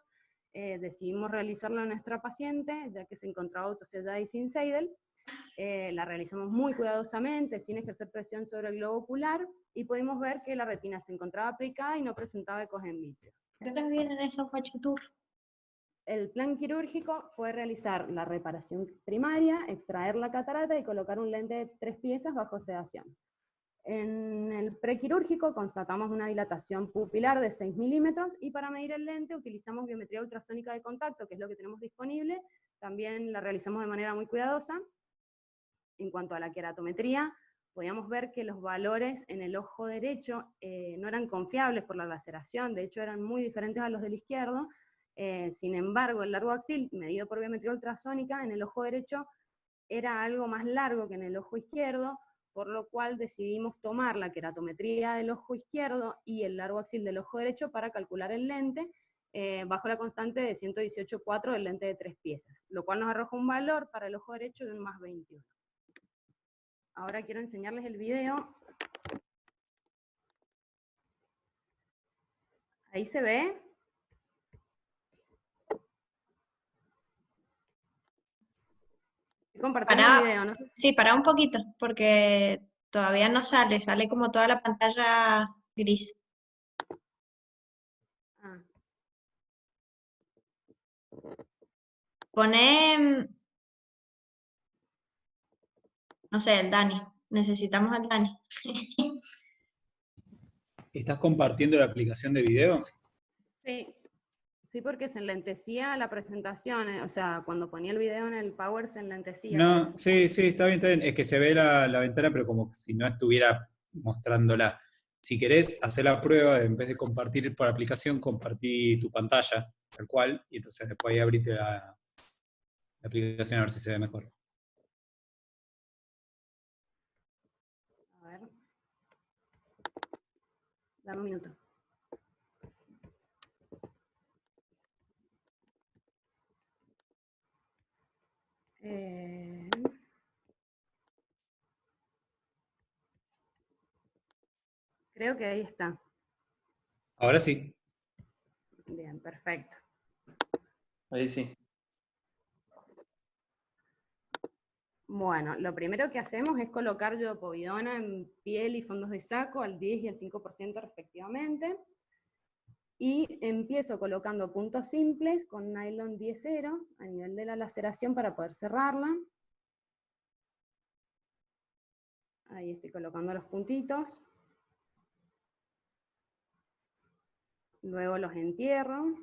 decidimos realizarlo en nuestra paciente, ya que se encontraba autosellada y sin Seidel. La realizamos muy cuidadosamente, sin ejercer presión sobre el globo ocular, y pudimos ver que la retina se encontraba aplicada y no presentaba ecos en vitro. ¿Qué les vienen esos Huachitur? El plan quirúrgico fue realizar la reparación primaria, extraer la catarata y colocar un lente de 3 piezas bajo sedación. En el prequirúrgico constatamos una dilatación pupilar de 6 milímetros, y para medir el lente utilizamos biometría ultrasónica de contacto, que es lo que tenemos disponible. También la realizamos de manera muy cuidadosa. En cuanto a la queratometría, podíamos ver que los valores en el ojo derecho no eran confiables por la laceración, de hecho eran muy diferentes a los del izquierdo. Sin embargo, el largo axil, medido por biometría ultrasónica, en el ojo derecho era algo más largo que en el ojo izquierdo, por lo cual decidimos tomar la queratometría del ojo izquierdo y el largo axil del ojo derecho para calcular el lente, bajo la constante de 118,4 del lente de 3 piezas, lo cual nos arroja un valor para el ojo derecho de un más 21. Ahora quiero enseñarles el video. Ahí se ve. Compartiendo el video, ¿no? Sí, para un poquito, porque todavía no sale, sale como toda la pantalla gris. Ah. Pone, no sé, el Dani. Necesitamos al Dani. ¿Estás compartiendo la aplicación de video? Sí. Sí, porque se enlentecía la presentación, o sea, cuando ponía el video en el Power se enlentecía. No, sí, está bien, está bien. Es que se ve la ventana, pero como si no estuviera mostrándola. Si querés hacer la prueba, en vez de compartir por aplicación, compartí tu pantalla, tal cual, y entonces después ahí abrite la aplicación a ver si se ve mejor. A ver. Dame un minuto. Creo que ahí está. Ahora sí. Bien, perfecto. Ahí sí. Bueno, lo primero que hacemos es colocar iodopovidona en piel y fondos de saco al 10 y al 5% respectivamente. Y empiezo colocando puntos simples con nylon 10-0 a nivel de la laceración para poder cerrarla. Ahí estoy colocando los puntitos. Luego los entierro.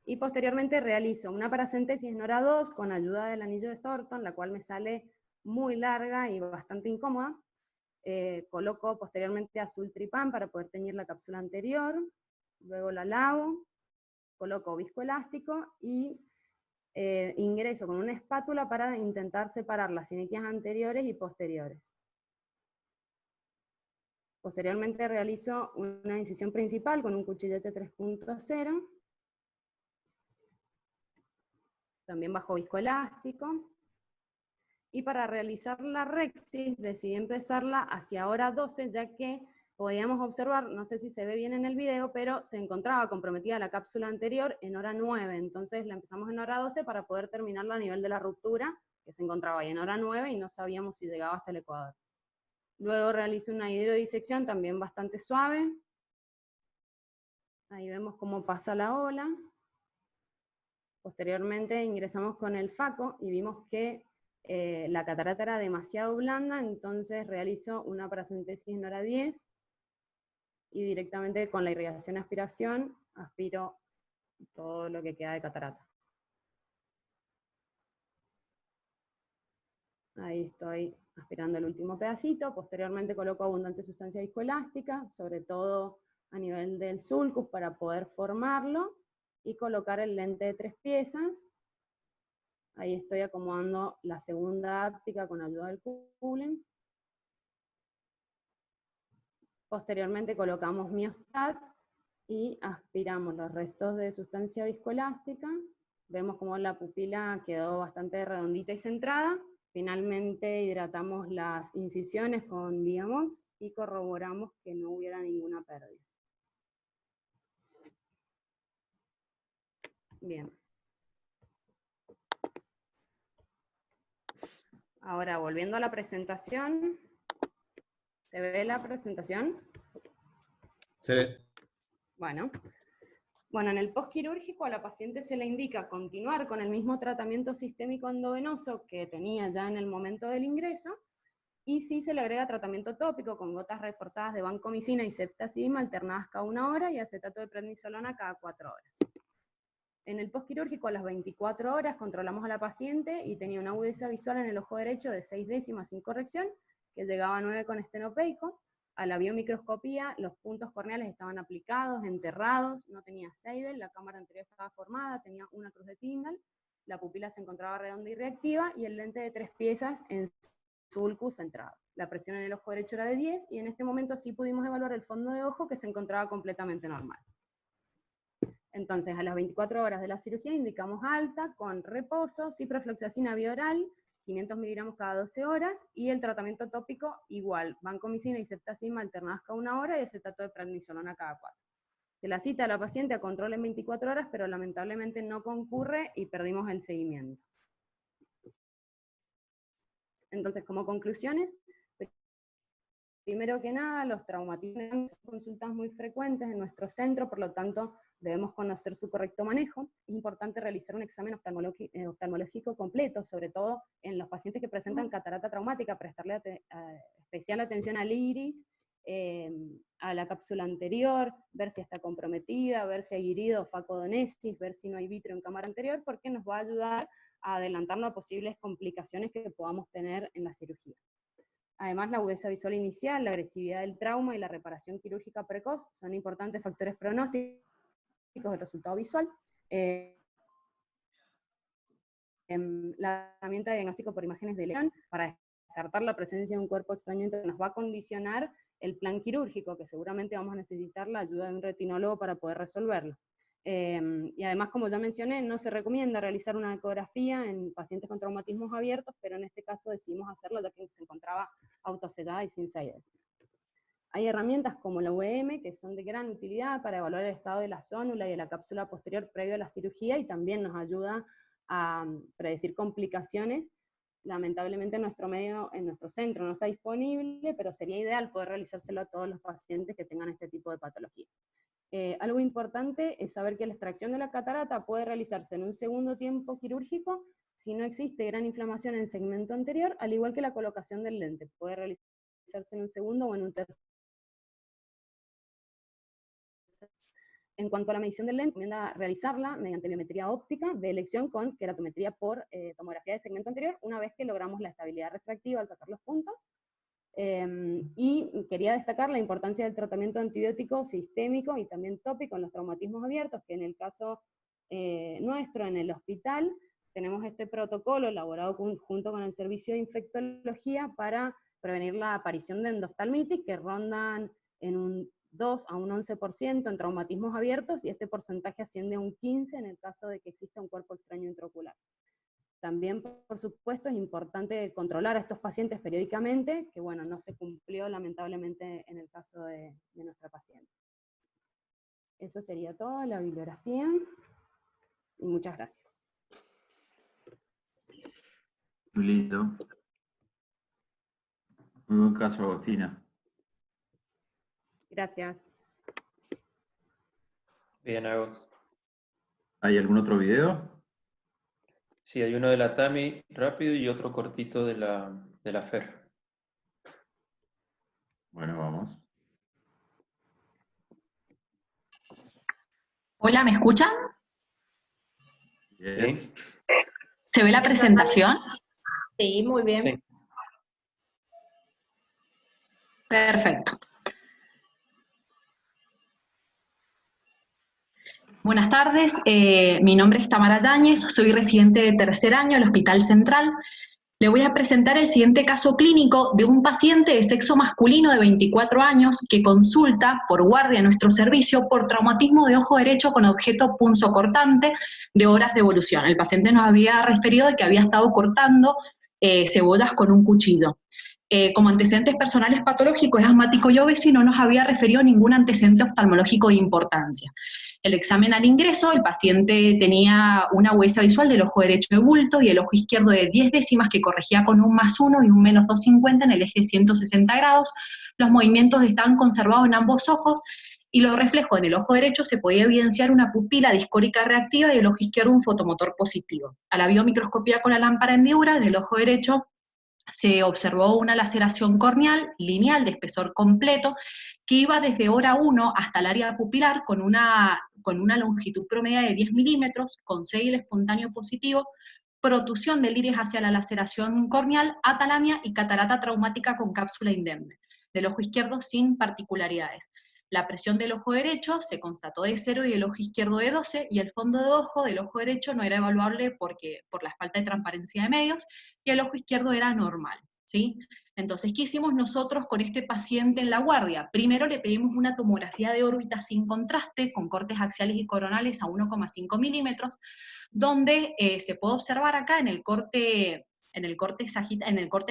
Y posteriormente realizo una paracentesis en hora 2 con ayuda del anillo de Thornton, la cual me sale muy larga y bastante incómoda. Coloco posteriormente azul tripán para poder teñir la cápsula anterior. luego la lavo, coloco viscoelástico y ingreso con una espátula para intentar separar las siniquias anteriores y posteriores. Posteriormente realizo una incisión principal con un cuchillete 3.0, también bajo viscoelástico. Y para realizar la rexis decidí empezarla hacia hora 12, ya que podíamos observar, no sé si se ve bien en el video, pero se encontraba comprometida la cápsula anterior en hora 9, entonces la empezamos en hora 12 para poder terminarla a nivel de la ruptura, que se encontraba ahí en hora 9 y no sabíamos si llegaba hasta el ecuador. Luego realizo una hidrodisección también bastante suave. Ahí vemos cómo pasa la ola. Posteriormente ingresamos con el FACO y vimos que la catarata era demasiado blanda, entonces realizo una paracentesis en hora 10 y directamente con la irrigación y aspiración aspiro todo lo que queda de catarata. Ahí estoy aspirando el último pedacito. Posteriormente coloco abundante sustancia viscoelástica, sobre todo a nivel del sulcus para poder formarlo, y colocar el lente de 3 piezas. Ahí estoy acomodando la segunda áptica con ayuda del cooling. Posteriormente colocamos miostat y aspiramos los restos de sustancia viscoelástica. Vemos cómo la pupila quedó bastante redondita y centrada. Finalmente hidratamos las incisiones con Vigamox y corroboramos que no hubiera ninguna pérdida. Bien. Ahora, volviendo a la presentación. ¿Se ve la presentación? Se ve. Bueno, en el postquirúrgico a la paciente se le indica continuar con el mismo tratamiento sistémico endovenoso que tenía ya en el momento del ingreso, y sí se le agrega tratamiento tópico con gotas reforzadas de vancomicina y ceftazidima alternadas cada 1 hora y acetato de prednisolona cada 4 horas. En el postquirúrgico a las 24 horas controlamos a la paciente y tenía una agudeza visual en el ojo derecho de 6 décimas sin corrección, que llegaba a 9 con estenopeico. A la biomicroscopía los puntos corneales estaban aplicados, enterrados, no tenía Seidel, la cámara anterior estaba formada, tenía una cruz de Tyndall, la pupila se encontraba redonda y reactiva, y el lente de 3 piezas en sulcus centrado. La presión en el ojo derecho era de 10, y en este momento sí pudimos evaluar el fondo de ojo, que se encontraba completamente normal. Entonces, a las 24 horas de la cirugía indicamos alta, con reposo, ciprofloxacina bioral, 500 miligramos cada 12 horas, y el tratamiento tópico igual, vancomicina y ceftazidima alternadas cada 1 hora y acetato de prednisolona cada 4. Se la cita a la paciente a control en 24 horas, pero lamentablemente no concurre y perdimos el seguimiento. Entonces, como conclusiones, primero que nada, los traumatismos son consultas muy frecuentes en nuestro centro, por lo tanto debemos conocer su correcto manejo. Es importante realizar un examen oftalmológico completo, sobre todo en los pacientes que presentan catarata traumática, prestarle especial atención al iris, a la cápsula anterior, ver si está comprometida, ver si hay irido o facodonesis, ver si no hay vitrio en cámara anterior, porque nos va a ayudar a adelantarnos a posibles complicaciones que podamos tener en la cirugía. Además, la agudeza visual inicial, la agresividad del trauma y la reparación quirúrgica precoz son importantes factores pronósticos del resultado visual. La herramienta de diagnóstico por imágenes de lesión para descartar la presencia de un cuerpo extraño nos va a condicionar el plan quirúrgico, que seguramente vamos a necesitar la ayuda de un retinólogo para poder resolverlo. Y además, como ya mencioné, no se recomienda realizar una ecografía en pacientes con traumatismos abiertos, pero en este caso decidimos hacerlo ya que se encontraba autosellada y sin Seidel. Hay herramientas como la UEM que son de gran utilidad para evaluar el estado de la zónula y de la cápsula posterior previo a la cirugía, y también nos ayuda a predecir complicaciones. Lamentablemente en nuestro centro no está disponible, pero sería ideal poder realizárselo a todos los pacientes que tengan este tipo de patología. Algo importante es saber que la extracción de la catarata puede realizarse en un segundo tiempo quirúrgico si no existe gran inflamación en el segmento anterior, al igual que la colocación del lente. Puede realizarse en un segundo o en un tercer. En cuanto a la medición del lente, recomienda realizarla mediante biometría óptica de elección con queratometría por tomografía de segmento anterior, una vez que logramos la estabilidad refractiva al sacar los puntos. Y quería destacar la importancia del tratamiento antibiótico sistémico y también tópico en los traumatismos abiertos, que en el caso nuestro, en el hospital, tenemos este protocolo elaborado junto con el servicio de infectología para prevenir la aparición de endoftalmitis, que rondan en un 2 a un 11% en traumatismos abiertos, y este porcentaje asciende a un 15% en el caso de que exista un cuerpo extraño intraocular. También, por supuesto, es importante controlar a estos pacientes periódicamente, que bueno, no se cumplió lamentablemente en el caso de nuestra paciente. Eso sería todo, la bibliografía, y muchas gracias. Muy lindo. Muy buen caso, Agostina. Gracias. Bien, Agos. ¿Hay algún otro video? Sí, hay uno de la Tami rápido y otro cortito de la Fer. Bueno, vamos. Hola, ¿me escuchan? Yes. ¿Se ve la presentación? Sí, muy bien. Sí. Perfecto. Buenas tardes, mi nombre es Tamara Yáñez, soy residente de tercer año del Hospital Central. Le voy a presentar el siguiente caso clínico de un paciente de sexo masculino de 24 años que consulta por guardia en nuestro servicio por traumatismo de ojo derecho con objeto punzocortante de horas de evolución. El paciente nos había referido de que había estado cortando cebollas con un cuchillo. Como antecedentes personales patológicos es asmático y obeso y no nos había referido ningún antecedente oftalmológico de importancia. El examen al ingreso, el paciente tenía una agudeza visual del ojo derecho de bulto y el ojo izquierdo de 10 décimas que corregía con un +1 y un -250 en el eje 160 grados. Los movimientos estaban conservados en ambos ojos y los reflejos en el ojo derecho se podía evidenciar una pupila discórica reactiva y el ojo izquierdo un fotomotor positivo. A la biomicroscopía con la lámpara hendidura en el ojo derecho se observó una laceración corneal lineal de espesor completo que iba desde hora 1 hasta el área pupilar con una longitud promedio de 10 milímetros, con cédil espontáneo positivo, protusión del iris hacia la laceración corneal, atalamia y catarata traumática con cápsula indemne. Del ojo izquierdo sin particularidades. La presión del ojo derecho se constató de 0 y el ojo izquierdo de 12, y el fondo de ojo del ojo derecho no era evaluable por la falta de transparencia de medios, y el ojo izquierdo era normal, ¿sí? Entonces, ¿qué hicimos nosotros con este paciente en la guardia? Primero le pedimos una tomografía de órbita sin contraste, con cortes axiales y coronales a 1,5 milímetros, donde se puede observar acá en el corte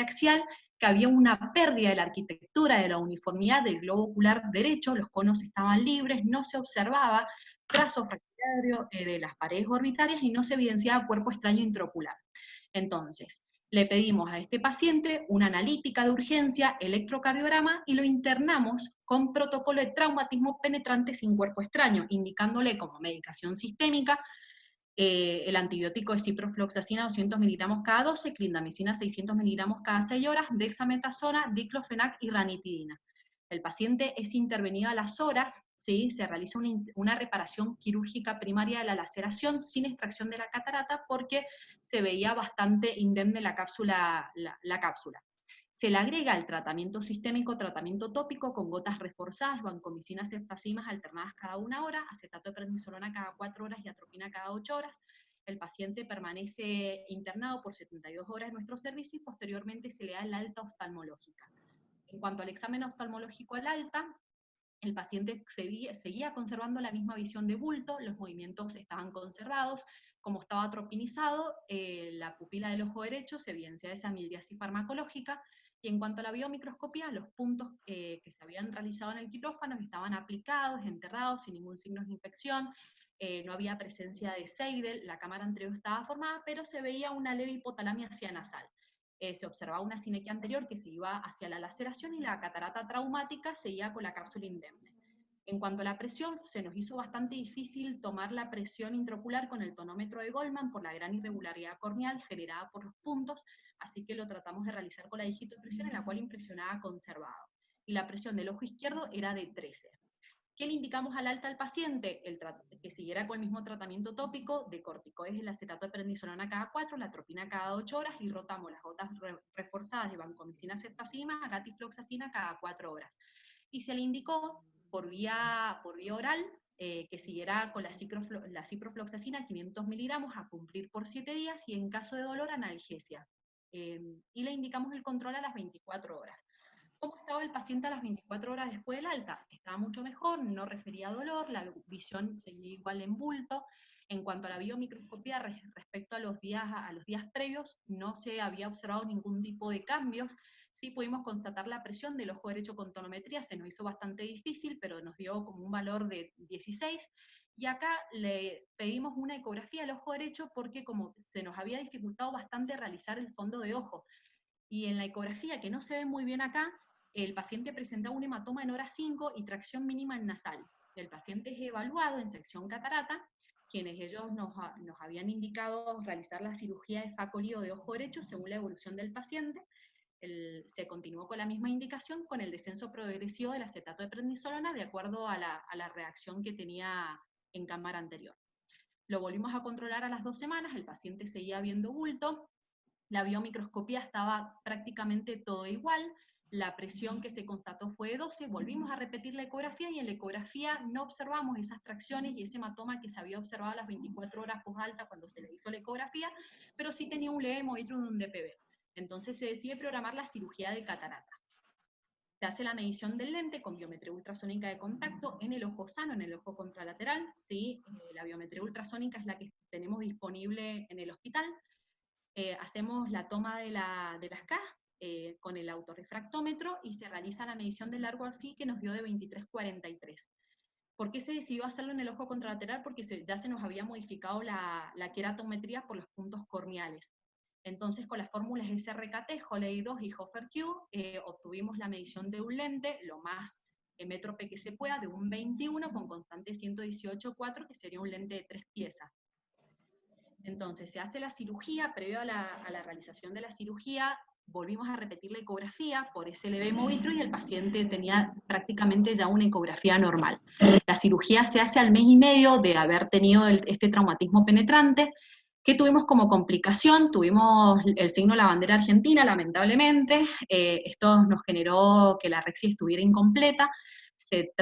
axial, que había una pérdida de la arquitectura de la uniformidad del globo ocular derecho, los conos estaban libres, no se observaba trazo fracturario de las paredes orbitarias y no se evidenciaba cuerpo extraño intraocular. Entonces, le pedimos a este paciente una analítica de urgencia, electrocardiograma, y lo internamos con protocolo de traumatismo penetrante sin cuerpo extraño, indicándole como medicación sistémica el antibiótico es ciprofloxacina 200 miligramos cada 12, clindamicina 600 miligramos cada 6 horas, dexametasona, diclofenac y ranitidina. El paciente es intervenido a las horas, ¿sí? Se realiza una reparación quirúrgica primaria de la laceración sin extracción de la catarata porque se veía bastante indemne la cápsula. Se le agrega el tratamiento sistémico, tratamiento tópico con gotas reforzadas, vancomicinas, ceftasimas alternadas cada 1 hora, acetato de prednisolona cada 4 horas y atropina cada 8 horas. El paciente permanece internado por 72 horas en nuestro servicio y posteriormente se le da el alta oftalmológica. En cuanto al examen oftalmológico al alta, el paciente seguía conservando la misma visión de bulto, los movimientos estaban conservados, como estaba atropinizado, la pupila del ojo derecho se evidencia esa midriasis farmacológica, y en cuanto a la biomicroscopía, los puntos que se habían realizado en el quirófano estaban aplicados, enterrados, sin ningún signo de infección, no había presencia de Seidel, la cámara anterior estaba formada, pero se veía una leve hipotalamia hacia nasal. Se observaba una sinequia anterior que se iba hacia la laceración y la catarata traumática seguía con la cápsula indemne. En cuanto a la presión, se nos hizo bastante difícil tomar la presión intraocular con el tonómetro de Goldman por la gran irregularidad corneal generada por los puntos, así que lo tratamos de realizar con la digitopresión, en la cual impresionaba conservado. Y la presión del ojo izquierdo era de 13. ¿Qué le indicamos al alta al paciente? Que siguiera con el mismo tratamiento tópico de corticoides, el acetato de prednisolona cada 4, la atropina cada 8 horas, y rotamos las gotas reforzadas de vancomicina, ceftazidima, gatifloxacina cada 4 horas. Y se le indicó por vía oral que siguiera con la ciprofloxacina 500 miligramos a cumplir por 7 días, y en caso de dolor, analgesia. Y le indicamos el control a las 24 horas. ¿Cómo estaba el paciente a las 24 horas después del alta? Estaba mucho mejor, no refería dolor, la visión seguía igual en bulto. En cuanto a la biomicroscopía, respecto a los días previos, no se había observado ningún tipo de cambios. Sí pudimos constatar la presión del ojo derecho con tonometría, se nos hizo bastante difícil, pero nos dio como un valor de 16. Y acá le pedimos una ecografía del ojo derecho porque como se nos había dificultado bastante realizar el fondo de ojo. Y en la ecografía, que no se ve muy bien acá, el paciente presentaba un hematoma en hora 5 y tracción mínima en nasal. El paciente es evaluado en sección catarata, quienes ellos nos habían indicado realizar la cirugía de facolío de ojo derecho según la evolución del paciente. Se continuó con la misma indicación con el descenso progresivo del acetato de prednisolona de acuerdo a la reacción que tenía en cámara anterior. Lo volvimos a controlar a las 2 semanas, el paciente seguía viendo bulto, la biomicroscopía estaba prácticamente todo igual, la presión que se constató fue de 12, volvimos a repetir la ecografía, y en la ecografía no observamos esas tracciones y ese hematoma que se había observado a las 24 horas post-alta cuando se le hizo la ecografía, pero sí tenía un leve movitro de un DPB. Entonces se decide programar la cirugía de catarata. Se hace la medición del lente con biometría ultrasónica de contacto en el ojo sano, en el ojo contralateral, ¿sí? La biometría ultrasónica es la que tenemos disponible en el hospital. Hacemos la toma de las K con el autorrefractómetro y se realiza la medición del largo así que nos dio de 23,43. ¿Por qué se decidió hacerlo en el ojo contralateral? Porque ya se nos había modificado la queratometría por los puntos corneales. Entonces, con las fórmulas SRKT, Holley 2 y Hofer-Q, obtuvimos la medición de un lente lo más métrope que se pueda, de un 21 con constante 118,4, que sería un lente de 3 piezas. Entonces, se hace la cirugía, previo a la realización de la cirugía, volvimos a repetir la ecografía por ese leve movitro y el paciente tenía prácticamente ya una ecografía normal. La cirugía se hace al mes y medio de haber tenido este traumatismo penetrante. ¿Qué tuvimos como complicación? Tuvimos el signo de la bandera argentina, lamentablemente. Esto nos generó que la rexia estuviera incompleta. Se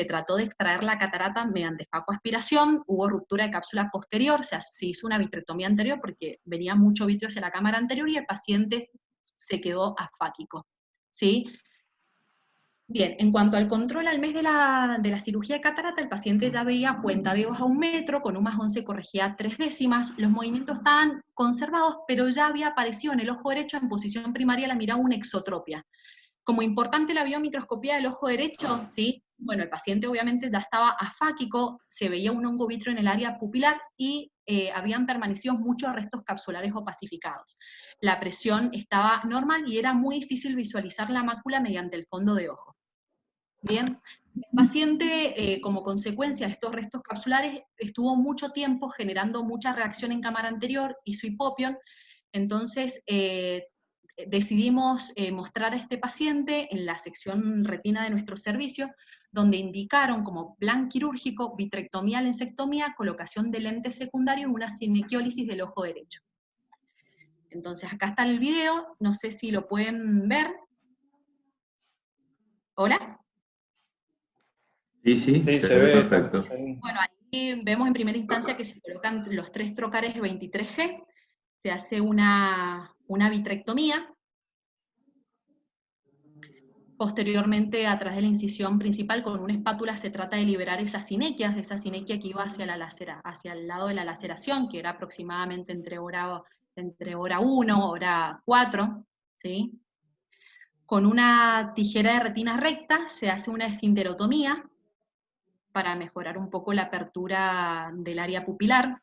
trató de extraer la catarata mediante facoaspiración, hubo ruptura de cápsula posterior, o sea, se hizo una vitrectomía anterior porque venía mucho vitrio hacia la cámara anterior y el paciente se quedó afáquico, ¿sí? Bien, en cuanto al control al mes de la cirugía de catarata, el paciente ya veía cuentadeos a 1 metro, con un más 11 corregía 3 décimas, los movimientos estaban conservados, pero ya había aparecido en el ojo derecho en posición primaria la mirada una exotropia. Como importante la biomicroscopía del ojo derecho, ¿sí? Bueno, el paciente obviamente ya estaba afáquico, se veía un hongo vitrio en el área pupilar y habían permanecido muchos restos capsulares opacificados. La presión estaba normal y era muy difícil visualizar la mácula mediante el fondo de ojo. Bien, el paciente, como consecuencia de estos restos capsulares, estuvo mucho tiempo generando mucha reacción en cámara anterior, hizo hipopión, entonces decidimos mostrar a este paciente en la sección retina de nuestro servicio, donde indicaron como plan quirúrgico vitrectomía, lensectomía, colocación de lente secundario y una cinequiólisis del ojo derecho. Entonces acá está el video, no sé si lo pueden ver. ¿Hola? Sí, se ve perfecto. Bueno, ahí vemos en primera instancia que se colocan los 3 trocares 23G, se hace una vitrectomía. Posteriormente, a través de la incisión principal, con una espátula se trata de liberar esas sinequias, de esa sinequia que iba hacia el lado de la laceración, que era aproximadamente entre hora 1, hora 4, ¿sí? Con una tijera de retina recta se hace una esfinterotomía para mejorar un poco la apertura del área pupilar.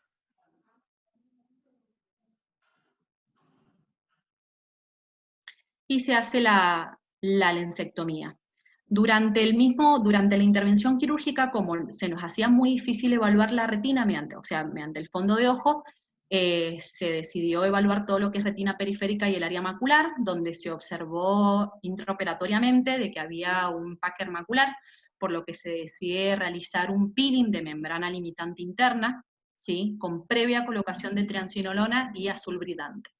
Y se hace la lensectomía. Durante la intervención quirúrgica, como se nos hacía muy difícil evaluar la retina mediante el fondo de ojo, se decidió evaluar todo lo que es retina periférica y el área macular, donde se observó intraoperatoriamente de que había un Packer macular, por lo que se decide realizar un peeling de membrana limitante interna, ¿sí? Con previa colocación de triancinolona y azul brillante.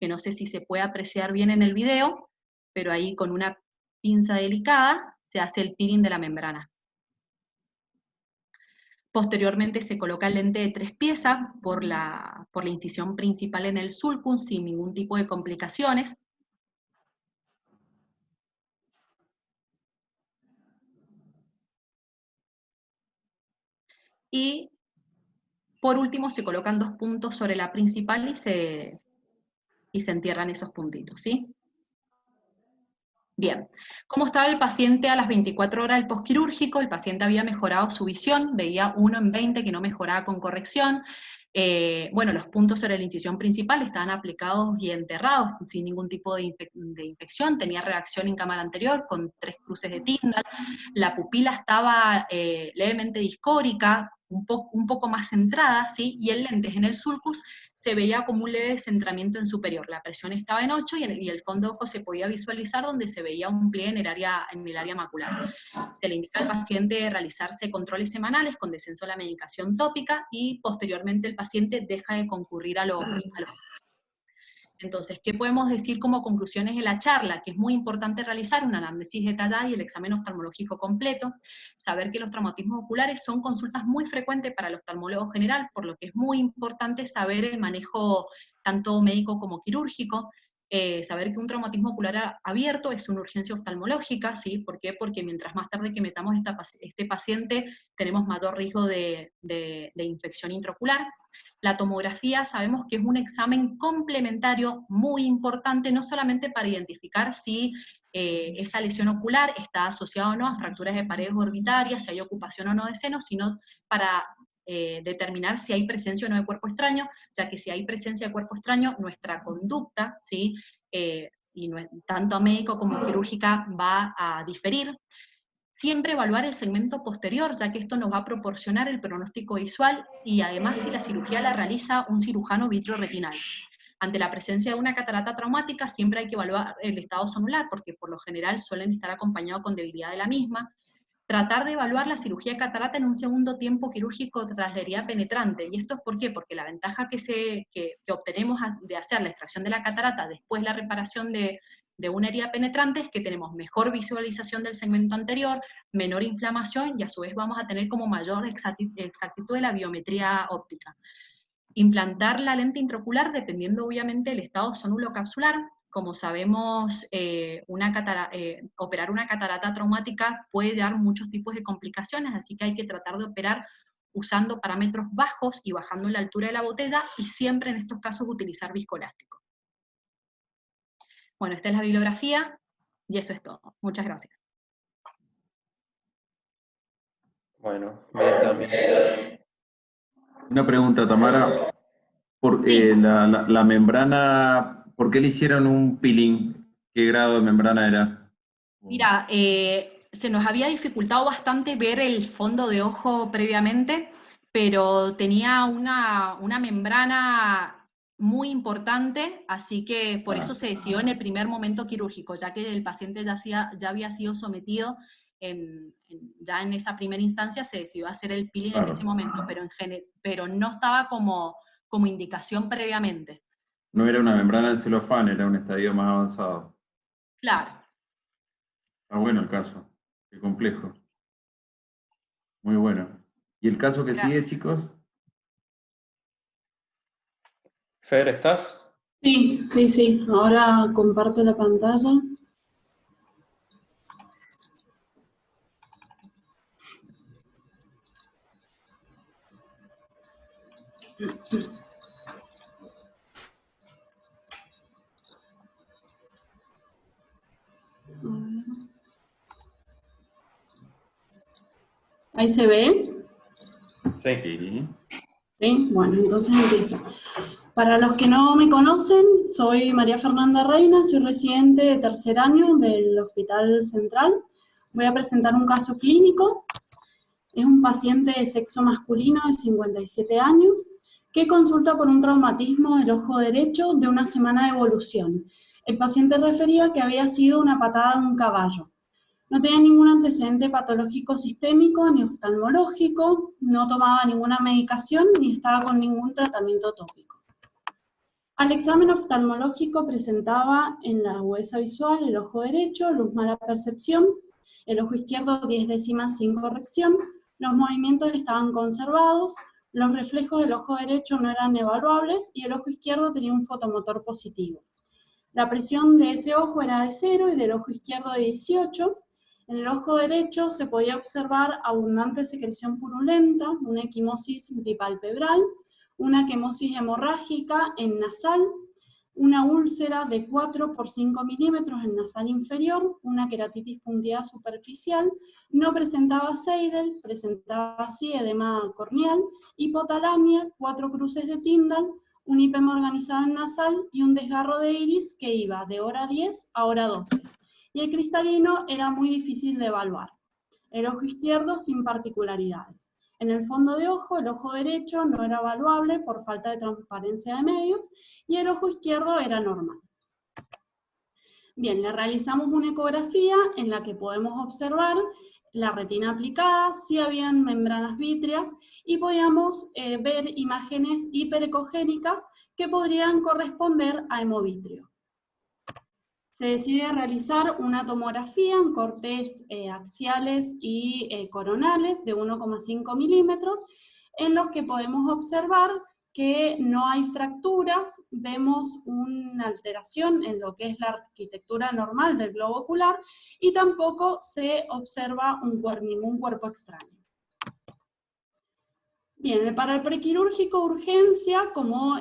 Que no sé si se puede apreciar bien en el video, pero ahí con una pinza delicada se hace el peeling de la membrana. Posteriormente se coloca el lente de 3 piezas por la incisión principal en el sulcum sin ningún tipo de complicaciones. Y por último se colocan 2 puntos sobre la principal y se entierran esos puntitos, ¿sí? Bien, ¿cómo estaba el paciente a las 24 horas del postquirúrgico? El paciente había mejorado su visión, veía 1 en 20 que no mejoraba con corrección. Bueno, los puntos sobre la incisión principal estaban aplicados y enterrados sin ningún tipo de infección, tenía reacción en cámara anterior con 3 cruces de Tyndall, la pupila estaba levemente discórica, un poco más centrada, ¿sí? Y el lente en el sulcus se veía como un leve descentramiento en superior, la presión estaba en 8 y el fondo de ojo se podía visualizar donde se veía un pliegue en el área macular. Se le indica al paciente realizarse controles semanales con descenso de la medicación tópica y posteriormente el paciente deja de concurrir a los. Entonces, ¿qué podemos decir como conclusiones de la charla? Que es muy importante realizar una anamnesis detallada y el examen oftalmológico completo, saber que los traumatismos oculares son consultas muy frecuentes para el oftalmólogo general, por lo que es muy importante saber el manejo tanto médico como quirúrgico, saber que un traumatismo ocular abierto es una urgencia oftalmológica, ¿sí? ¿Por qué? Porque mientras más tarde que metamos este paciente, tenemos mayor riesgo de infección intraocular. La tomografía sabemos que es un examen complementario muy importante, no solamente para identificar si esa lesión ocular está asociada o no a fracturas de paredes orbitarias, si hay ocupación o no de seno, sino para determinar si hay presencia o no de cuerpo extraño, ya que si hay presencia de cuerpo extraño, nuestra conducta, ¿sí? Y tanto médico como quirúrgica va a diferir. Siempre evaluar el segmento posterior, ya que esto nos va a proporcionar el pronóstico visual y además si la cirugía la realiza un cirujano vitreoretinal. Ante la presencia de una catarata traumática siempre hay que evaluar el estado sonular, porque por lo general suelen estar acompañados con debilidad de la misma. Tratar de evaluar la cirugía de catarata en un segundo tiempo quirúrgico tras la herida penetrante. ¿Y esto es por qué? Porque la ventaja que obtenemos de hacer la extracción de la catarata después de la reparación de una herida penetrante es que tenemos mejor visualización del segmento anterior, menor inflamación y a su vez vamos a tener como mayor exactitud de la biometría óptica. Implantar la lente intraocular dependiendo obviamente del estado sonulocapsular. Como sabemos, operar una catarata traumática puede dar muchos tipos de complicaciones, así que hay que tratar de operar usando parámetros bajos y bajando la altura de la botella y siempre en estos casos utilizar viscoelástico. Bueno, esta es la bibliografía y eso es todo. Muchas gracias. Bueno, bien también. Una pregunta, Tamara. Sí. La membrana, ¿por qué le hicieron un peeling? ¿Qué grado de membrana era? Mira, se nos había dificultado bastante ver el fondo de ojo previamente, pero tenía una membrana muy importante, así que por eso se decidió en el primer momento quirúrgico, ya que el paciente ya había sido sometido, ya en esa primera instancia se decidió hacer el peeling en ese momento, pero no estaba como indicación previamente. No era una membrana de celofán, era un estadio más avanzado. Claro. Está bueno el caso, qué complejo. Muy bueno. ¿Y el caso que sigue, chicos? Fer, ¿estás? Sí. Ahora comparto la pantalla. ¿Ahí se ve? Sí. ¿Sí? Bueno, entonces empiezo. Para los que no me conocen, soy María Fernanda Reina, soy residente de tercer año del Hospital Central. Voy a presentar un caso clínico. Es un paciente de sexo masculino de 57 años que consulta por un traumatismo del ojo derecho de una semana de evolución. El paciente refería que había sido una patada de un caballo. No tenía ningún antecedente patológico sistémico ni oftalmológico, no tomaba ninguna medicación ni estaba con ningún tratamiento tópico. Al examen oftalmológico presentaba en la agudeza visual el ojo derecho, luz mala percepción, el ojo izquierdo 10 décimas sin corrección, los movimientos estaban conservados, los reflejos del ojo derecho no eran evaluables y el ojo izquierdo tenía un fotomotor positivo. La presión de ese ojo era de 0 y del ojo izquierdo de 18. En el ojo derecho se podía observar abundante secreción purulenta, una equimosis bipalpebral, una quemosis hemorrágica en nasal, una úlcera de 4 por 5 milímetros en nasal inferior, una queratitis puntida superficial, no presentaba Seidel, presentaba sí edema corneal, hipotalamia, 4 cruces de Tyndall, un IPEM organizado en nasal y un desgarro de iris que iba de hora 10 a hora 12. Y el cristalino era muy difícil de evaluar. El ojo izquierdo sin particularidades. En el fondo de ojo, el ojo derecho no era evaluable por falta de transparencia de medios y el ojo izquierdo era normal. Bien, le realizamos una ecografía en la que podemos observar la retina aplicada, si habían membranas vítreas y podíamos ver imágenes hiperecogénicas que podrían corresponder a hemovítreo. Se decide realizar una tomografía en cortes axiales y coronales de 1,5 milímetros, en los que podemos observar que no hay fracturas, vemos una alteración en lo que es la arquitectura normal del globo ocular y tampoco se observa ningún cuerpo extraño. Bien, para el prequirúrgico urgencia, como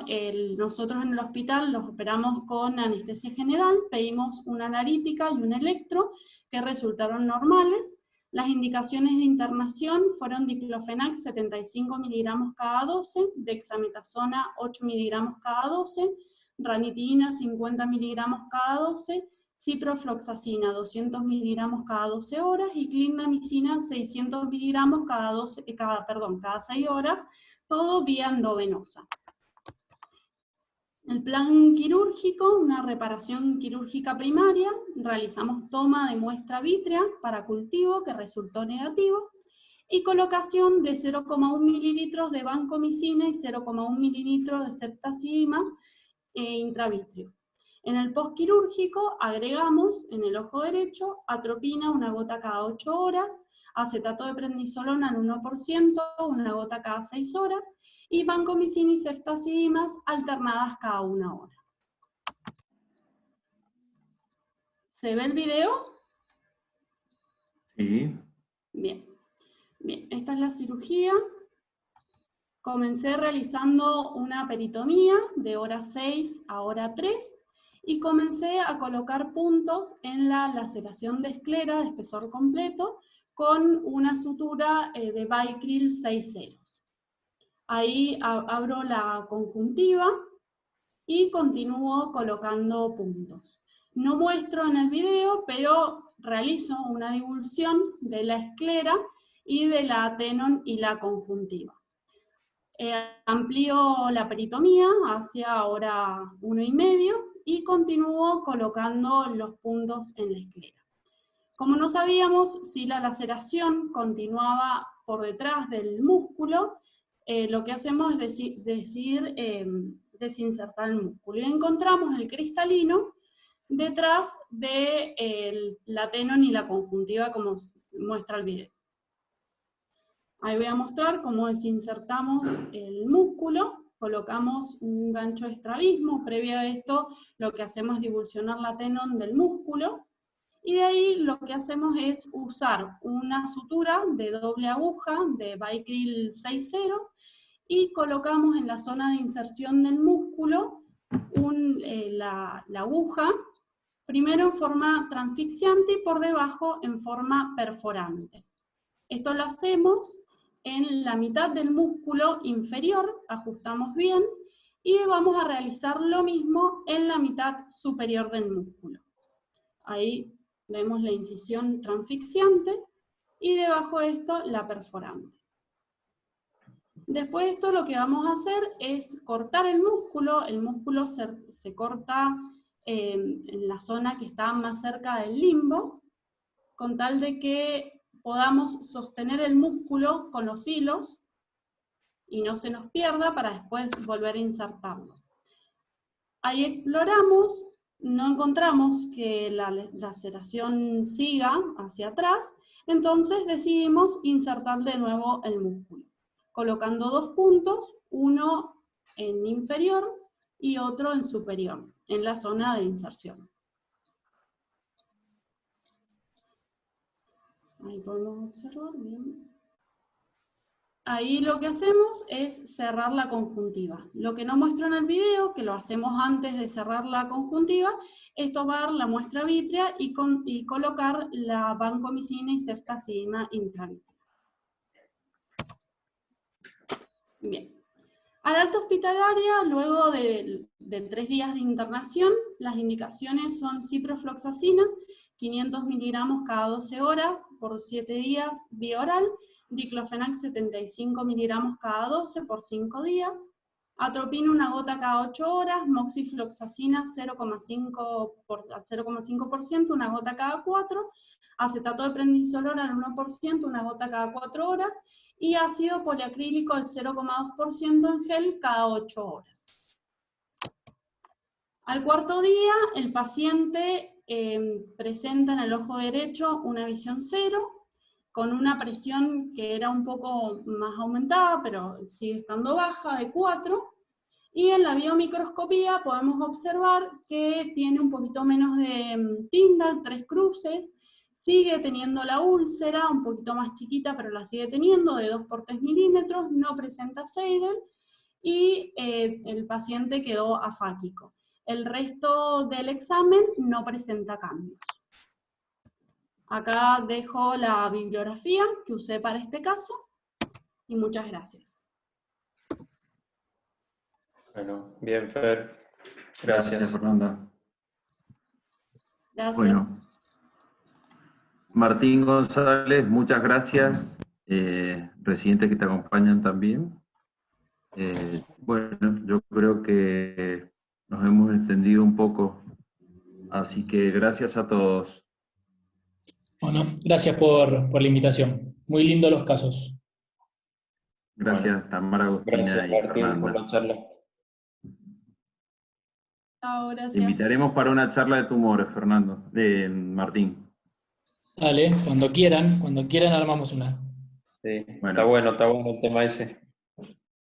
nosotros en el hospital los operamos con anestesia general, pedimos una analítica y un electro que resultaron normales. Las indicaciones de internación fueron diclofenac 75 miligramos cada 12, dexametasona 8 miligramos cada 12, ranitidina 50 miligramos cada 12, ciprofloxacina 200 miligramos cada 12 horas y clindamicina 600 miligramos cada 6 horas, todo vía endovenosa. El plan quirúrgico, una reparación quirúrgica primaria, realizamos toma de muestra vítrea para cultivo que resultó negativo y colocación de 0,1 mililitros de vancomicina y 0,1 mililitros de ceftazidima intravítreo. En el postquirúrgico agregamos en el ojo derecho atropina una gota cada 8 horas, acetato de prednisolona al 1%, una gota cada 6 horas, y vancomicina y ceftazidimas alternadas cada 1 hora. ¿Se ve el video? Sí. Bien. Bien, esta es la cirugía. Comencé realizando una peritomía de hora 6 a hora 3 y comencé a colocar puntos en la laceración de esclera de espesor completo con una sutura de Vicryl 6 ceros. Ahí abro la conjuntiva y continúo colocando puntos. No muestro en el video, pero realizo una divulsión de la esclera y de la atenon y la conjuntiva. Amplío la peritomía hacia hora 1,5 y continúo colocando los puntos en la esclera. Como no sabíamos si la laceración continuaba por detrás del músculo, lo que hacemos es decidir desinsertar el músculo. Y encontramos el cristalino detrás de la atenon y la conjuntiva, como muestra el video. Ahí voy a mostrar cómo desinsertamos el músculo, colocamos un gancho de estrabismo, previo a esto lo que hacemos es divulsionar la atenon del músculo, y de ahí lo que hacemos es usar una sutura de doble aguja de Vicryl 6.0 y colocamos en la zona de inserción del músculo la aguja, primero en forma transfixiante y por debajo en forma perforante. Esto lo hacemos en la mitad del músculo inferior, ajustamos bien, y vamos a realizar lo mismo en la mitad superior del músculo. Ahí vemos la incisión transfixiante y debajo de esto la perforante. Después de esto lo que vamos a hacer es cortar el músculo se corta en la zona que está más cerca del limbo, con tal de que podamos sostener el músculo con los hilos y no se nos pierda para después volver a insertarlo. Ahí exploramos, no encontramos que la laceración siga hacia atrás, entonces decidimos insertar de nuevo el músculo, colocando 2 puntos, uno en inferior y otro en superior, en la zona de inserción. Ahí podemos observar bien. Ahí lo que hacemos es cerrar la conjuntiva. Lo que no muestro en el video, que lo hacemos antes de cerrar la conjuntiva, es tomar la muestra vítrea y colocar la vancomicina y ceftazidima intravítrea. Bien. Al alta hospitalaria, luego de 3 días de internación, las indicaciones son ciprofloxacina, 500 miligramos cada 12 horas por 7 días vía oral, diclofenac 75 miligramos cada 12 por 5 días, atropina una gota cada 8 horas, moxifloxacina 0,5%, una gota cada 4, acetato de prednisolona al 1%, una gota cada 4 horas, y ácido poliacrílico al 0,2% en gel cada 8 horas. Al 4º día, el paciente presenta en el ojo derecho una visión 0, con una presión que era un poco más aumentada, pero sigue estando baja, de 4, y en la biomicroscopía podemos observar que tiene un poquito menos de Tyndall, 3 cruces, sigue teniendo la úlcera, un poquito más chiquita, pero la sigue teniendo, de 2 por 3 milímetros, no presenta Seidel, y el paciente quedó afáquico. El resto del examen no presenta cambios. Acá dejo la bibliografía que usé para este caso, y muchas gracias. Bueno, bien, Fer. Gracias. Fernanda. Gracias. Bueno, Martín González, muchas gracias. Residentes que te acompañan también. Bueno, yo creo que nos hemos extendido un poco, así que gracias a todos. Bueno, gracias por la invitación. Muy lindos los casos. Gracias, Bueno, Tamara, Agustina gracias, y Martín, Fernanda. por la charla. Chao, Te gracias. invitaremos para una charla de tumores, Fernando, de Martín. Dale, cuando quieran armamos una. Sí, Bueno. está bueno el tema ese.